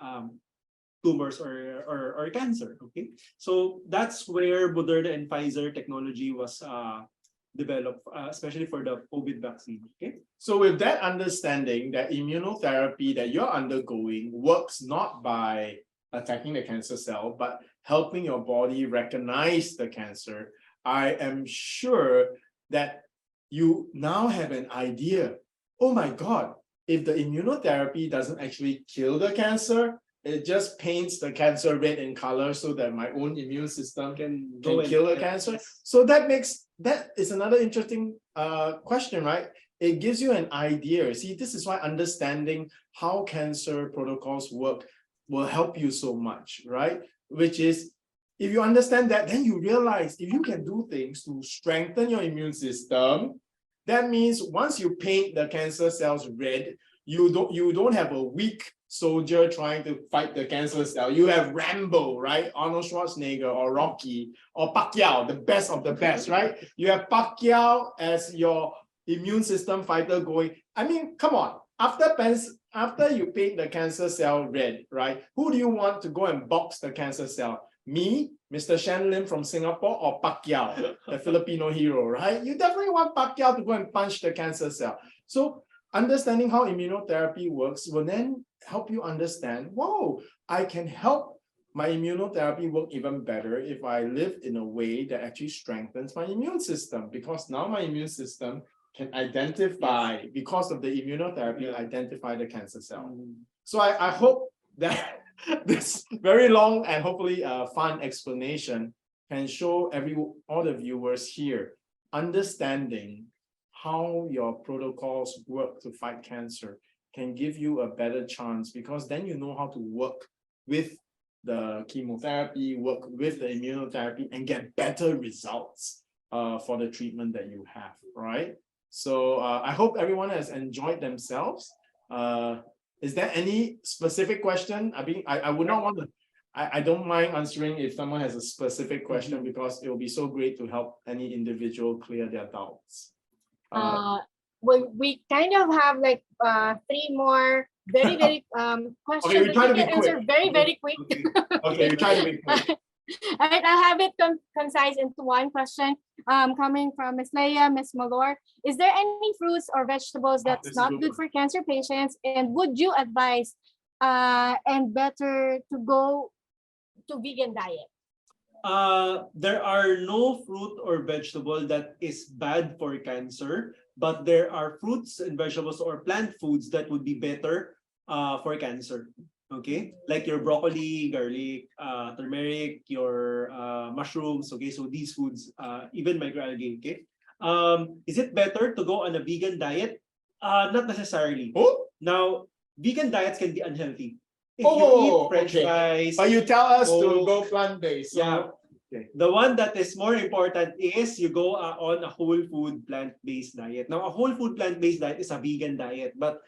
tumors or cancer. Okay, so that's where Moderna and Pfizer technology was developed, especially for the COVID vaccine. Okay, so with that understanding that immunotherapy that you're undergoing works not by attacking the cancer cell, but helping your body recognize the cancer, I am sure that you now have an idea. Oh my God, if the immunotherapy doesn't actually kill the cancer, it just paints the cancer red in color so that my own immune system can kill the cancer. So that is another interesting question, right? It gives you an idea. See, this is why understanding how cancer protocols work will help you so much, right? Which is, if you understand that, then you realize if you can do things to strengthen your immune system, that means once you paint the cancer cells red, you don't have a weak soldier trying to fight the cancer cell. You have Rambo, right? Arnold Schwarzenegger or Rocky or Pacquiao, the best of the best, right? You have Pacquiao as your immune system fighter going. I mean, come on. After you paint the cancer cell red, right? Who do you want to go and box the cancer cell? Me, Mr. Shen Lim from Singapore, or Pacquiao, the Filipino hero, right? You definitely want Pacquiao to go and punch the cancer cell. So understanding how immunotherapy works will then help you understand, whoa, I can help my immunotherapy work even better if I live in a way that actually strengthens my immune system, because now my immune system can identify, because of the immunotherapy, identify the cancer cell. So I hope that this very long and hopefully fun explanation can show all the viewers here understanding how your protocols work to fight cancer can give you a better chance, because then you know how to work with the chemotherapy, work with the immunotherapy, and get better results for the treatment that you have, right? So I hope everyone has enjoyed themselves. Is there any specific question? I would not want to, I don't mind answering if someone has a specific question, because it will be so great to help any individual clear their doubts. We kind of have like 3 more very questions Okay, we that try we to be can answer quick. very quick. Okay, we try to be quick. All right, I'll have it concise into one question. Coming from Ms. Leia, Ms. Malor, is there any fruits or vegetables that's not good for cancer patients? And would you advise and better to go to vegan diet? There are no fruit or vegetable that is bad for cancer, but there are fruits and vegetables or plant foods that would be better for cancer. Okay, like your broccoli, garlic, turmeric, your mushrooms. Okay, so these foods, even microalgae. Okay, is it better to go on a vegan diet? Not necessarily. Oh? Now, vegan diets can be unhealthy. If you eat French fries, but you tell us to Coke, go plant-based. So, yeah. okay. The one that is more important is you go on a whole food plant-based diet. Now, a whole food plant-based diet is a vegan diet, but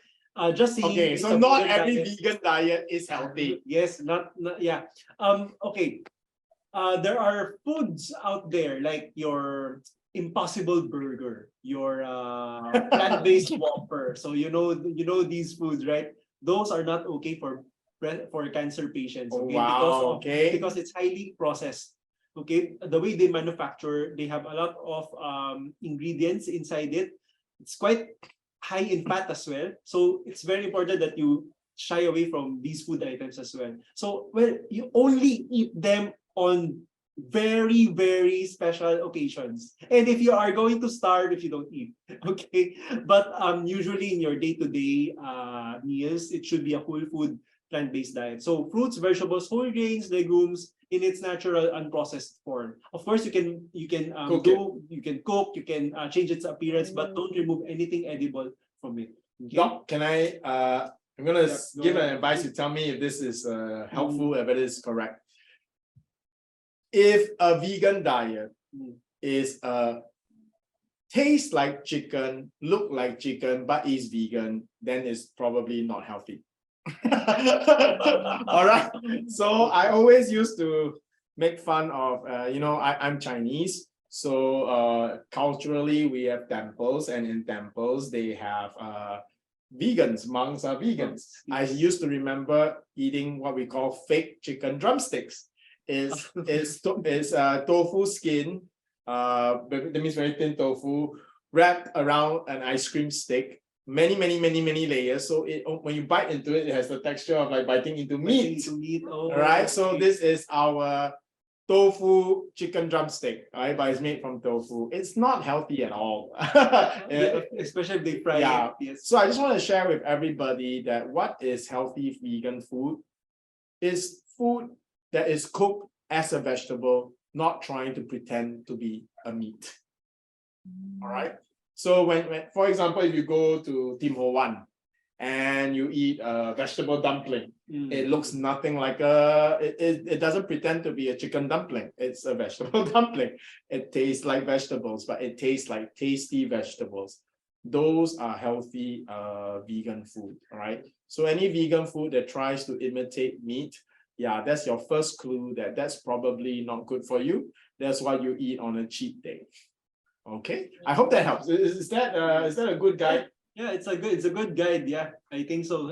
just saying. Okay, so not every vegan diet is healthy. Yes, not yeah. Okay. There are foods out there like your Impossible Burger, your plant-based Whopper. So you know these foods, right? Those are not okay for cancer patients. Okay, wow, because it's highly processed. Okay, the way they manufacture, they have a lot of ingredients inside it. It's quite high in fat as well. So it's very important that you shy away from these food items as well. So, well, you only eat them on very special occasions. And if you are going to starve if you don't eat, okay? But usually in your day-to-day meals, it should be a whole food plant-based diet. So fruits, vegetables, whole grains, legumes in its natural unprocessed form. Of course, you can cook, you can change its appearance, but don't remove anything edible from it. Okay? Doc, can I'm gonna give an advice. You tell me if this is helpful, if it is correct. If a vegan diet is taste like chicken, look like chicken, but is vegan, then it's probably not healthy. All right. So I always used to make fun of, I'm Chinese. So culturally, we have temples, and in temples, they have vegans. Monks are vegans. I used to remember eating what we call fake chicken drumsticks. Is tofu skin, that means very thin tofu, wrapped around an ice cream stick, many layers. So when you bite into it, it has the texture of like biting into meat. Oh, right? So this is our tofu chicken drumstick, right? But it's made from tofu. It's not healthy at all. Especially if they fry it. Yes. So I just want to share with everybody that what is healthy vegan food is food that is cooked as a vegetable, not trying to pretend to be a meat. All right. So when for example, if you go to Tim Ho Wan and you eat a vegetable dumpling, it looks nothing like it doesn't pretend to be a chicken dumpling. It's a vegetable dumpling. It tastes like vegetables, but it tastes like tasty vegetables. Those are healthy vegan food, all right? So any vegan food that tries to imitate meat, yeah, that's your first clue that that's probably not good for you. That's what you eat on a cheat day. Okay, I hope that helps. Is that a good guide? Yeah, it's a good guide. Yeah, I think so.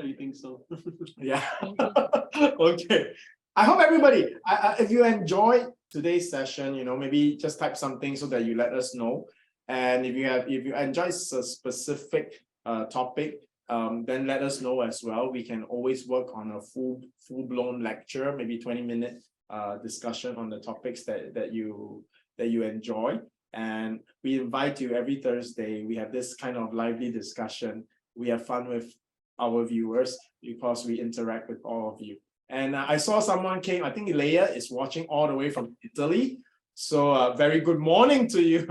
Yeah. Okay. I hope everybody, if you enjoyed today's session, maybe just type something so that you let us know. And if you enjoy a specific topic, then let us know as well. We can always work on a full-blown lecture, maybe 20-minute discussion on the topics that you enjoy. And we invite you every Thursday. We have this kind of lively discussion. We have fun with our viewers because we interact with all of you. And I saw someone came, I think Leia is watching all the way from Italy. So very good morning to you.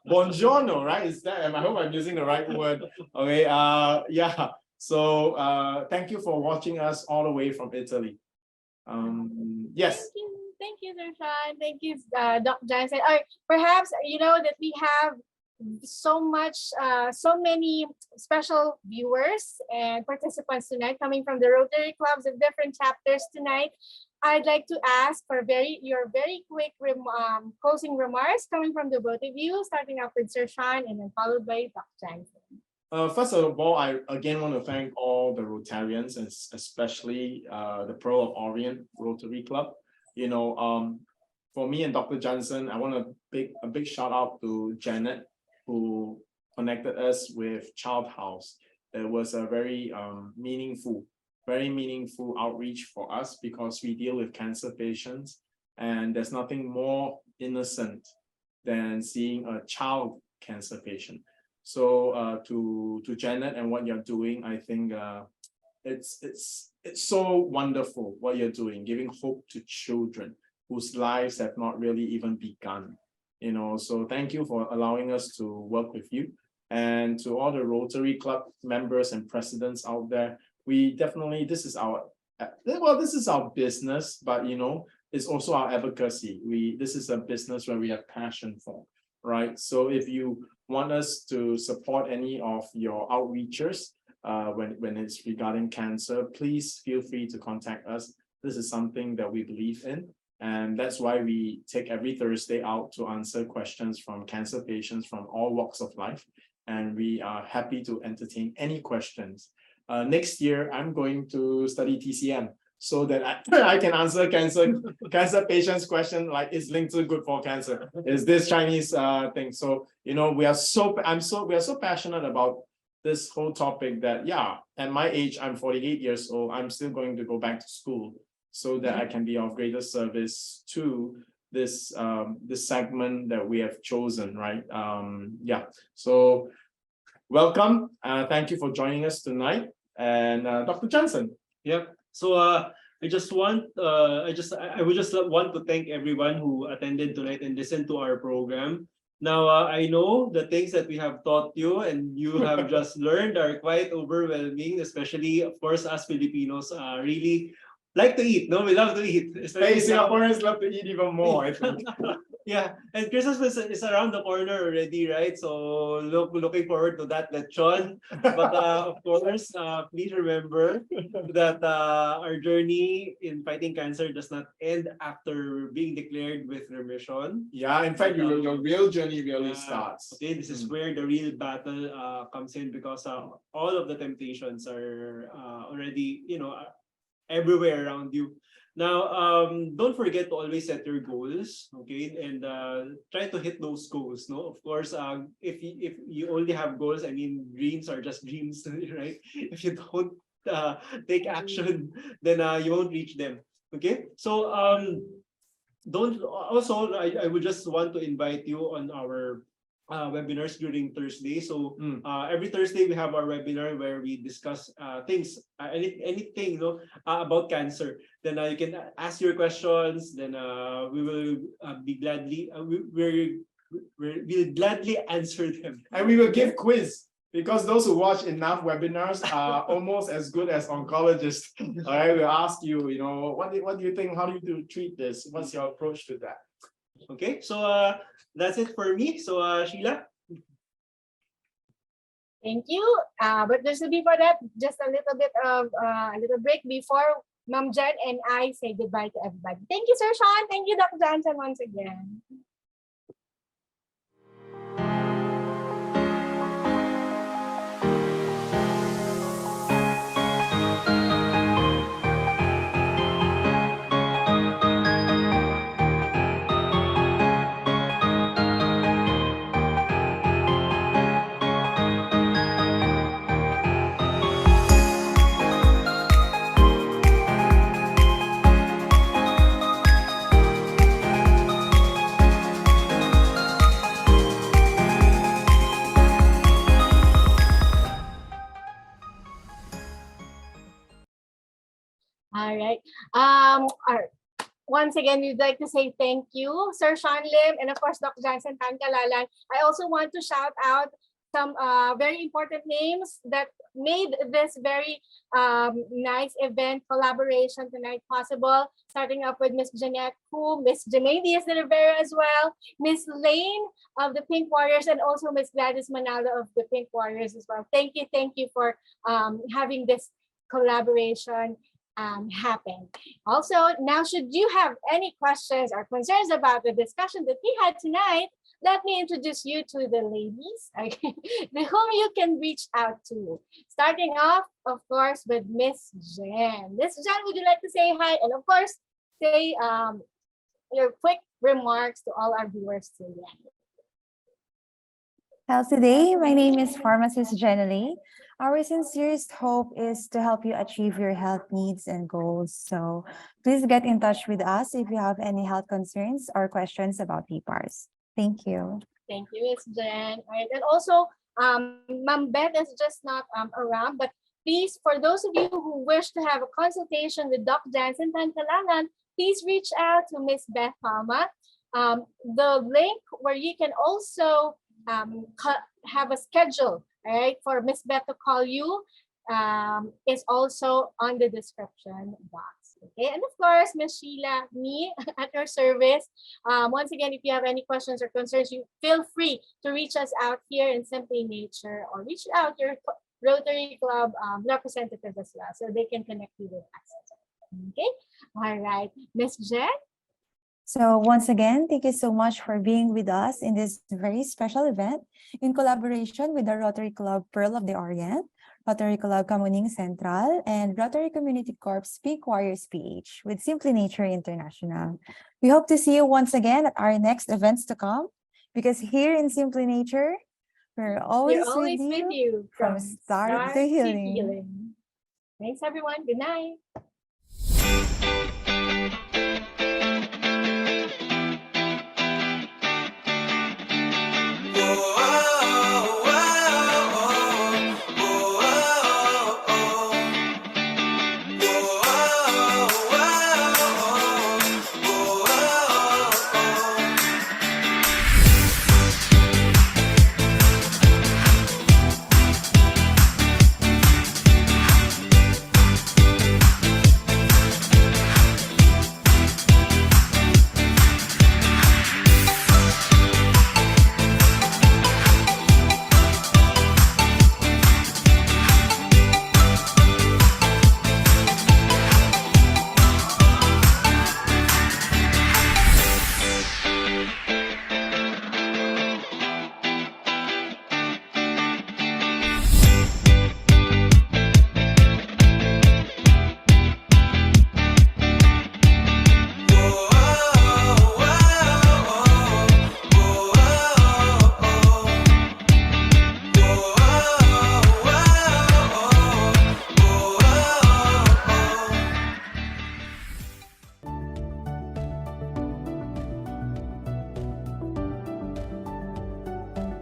Buongiorno, right? Is that? I hope I'm using the right word. Okay. Yeah. So thank you for watching us all the way from Italy. Yes. Thank you, Sir Sean. Thank you, Doc Jansen. Or perhaps you know that we have so many special viewers and participants tonight coming from the Rotary clubs of different chapters tonight. I'd like to ask for your very quick closing remarks coming from the both of you, starting off with Sir Sean and then followed by Doc Jansen. First of all, I again want to thank all the Rotarians and especially the Pearl of Orient Rotary Club. You know, for me and Dr. Jansen, I want a big shout out to Janet, who connected us with Child House. It was a very meaningful outreach for us because we deal with cancer patients, and there's nothing more innocent than seeing a child cancer patient. So to Janet and what you're doing, I think it's so wonderful what you're doing, giving hope to children whose lives have not really even begun. You know, so thank you for allowing us to work with you. And to all the Rotary Club members and presidents out there, we definitely, this is our business, but you know, it's also our advocacy. This is a business where we have passion for, right? So if you want us to support any of your outreachers when it's regarding cancer, please feel free to contact us. This is something that we believe in, and that's why we take every Thursday out to answer questions from cancer patients from all walks of life, and we are happy to entertain any questions. Next year, I'm going to study TCM so that I can answer cancer patients' question like, is linzhi good for cancer? Is this Chinese thing? So you know, we are so passionate about this whole topic that at my age, I'm 48 years old, I'm still going to go back to school so that I can be of greater service to this this segment that we have chosen, right? So welcome. Thank you for joining us tonight. And Dr. Jansen. Yep. So I would just want to thank everyone who attended tonight and listened to our program. Now, I know the things that we have taught you and you have just learned are quite overwhelming, especially, of course, us Filipinos really like to eat. No, we love to eat. Hey, Singaporeans love to eat even more, I think. Yeah, and Christmas is around the corner already, right? So looking forward to that lechon. But of course, please remember that our journey in fighting cancer does not end after being declared with remission. Yeah, in fact, your real journey really starts. Okay, this is where the real battle comes in, because all of the temptations are already, everywhere around you. Now, don't forget to always set your goals, okay, and try to hit those goals. No, of course, if you only have goals, I mean, dreams are just dreams, right? If you don't take action, then you won't reach them. Okay, so I would just want to invite you on our webinars during Thursday. So every Thursday we have our webinar where we discuss things, anything about cancer. Then you can ask your questions. Then we will be gladly we'll gladly answer them, and we will give quiz. Because those who watch enough webinars are almost as good as oncologists. All right, we'll ask you, what do you think? How do you treat this? What's your approach to that? Okay, so that's it for me. So Sheila. Thank you. But just before that, just a little bit of a little break before Ma'am Jen and I say goodbye to everybody. Thank you, Sir Sean. Thank you, Dr. Jansen, once again. All right. once again, we'd like to say thank you, Sir Sean Lim, and of course, Doc Jansen Calalan. I also want to shout out some very important names that made this very nice event collaboration tonight possible, starting up with Miss Jeanette Hu, Miss Jermaine Diaz de Rivera as well, Miss Lane of the Pink Warriors, and also Miss Gladys Manalo of the Pink Warriors as well. Thank you for having this collaboration happen. Also, now should you have any questions or concerns about the discussion that we had tonight, let me introduce you to the ladies whom you can reach out to. Starting off, of course, with Miss Jen. Miss Jen, would you like to say hi? And of course, say your quick remarks to all our viewers today. Healthy Day. My name is Pharmacist Jenny. Our sincerest hope is to help you achieve your health needs and goals. So please get in touch with us if you have any health concerns or questions about PPARs. Thank you. Thank you, Ms. Jen. All right. And also, Ma'am Beth is just not around, but please, for those of you who wish to have a consultation with Doc Jansen Calalan, please reach out to Miss Beth Palma. The link where you can also have a schedule, right, for Miss Beth to call you is also on the description box. Okay, and of course, Miss Sheila, me at your service. Once again, if you have any questions or concerns, you feel free to reach us out here in Simply Nature or reach out your Rotary Club representative as well, so they can connect you with us. Okay, all right, Miss Jen. So once again, thank you so much for being with us in this very special event in collaboration with the Rotary Club Pearl of the Orient, Rotary Club Kamuning Central, and Rotary Community Corps Pink Warriors PH with Simply Nature International. We hope to see you once again at our next events to come, because here in Simply Nature, we're always with you from start to healing. Thanks, everyone. Good night.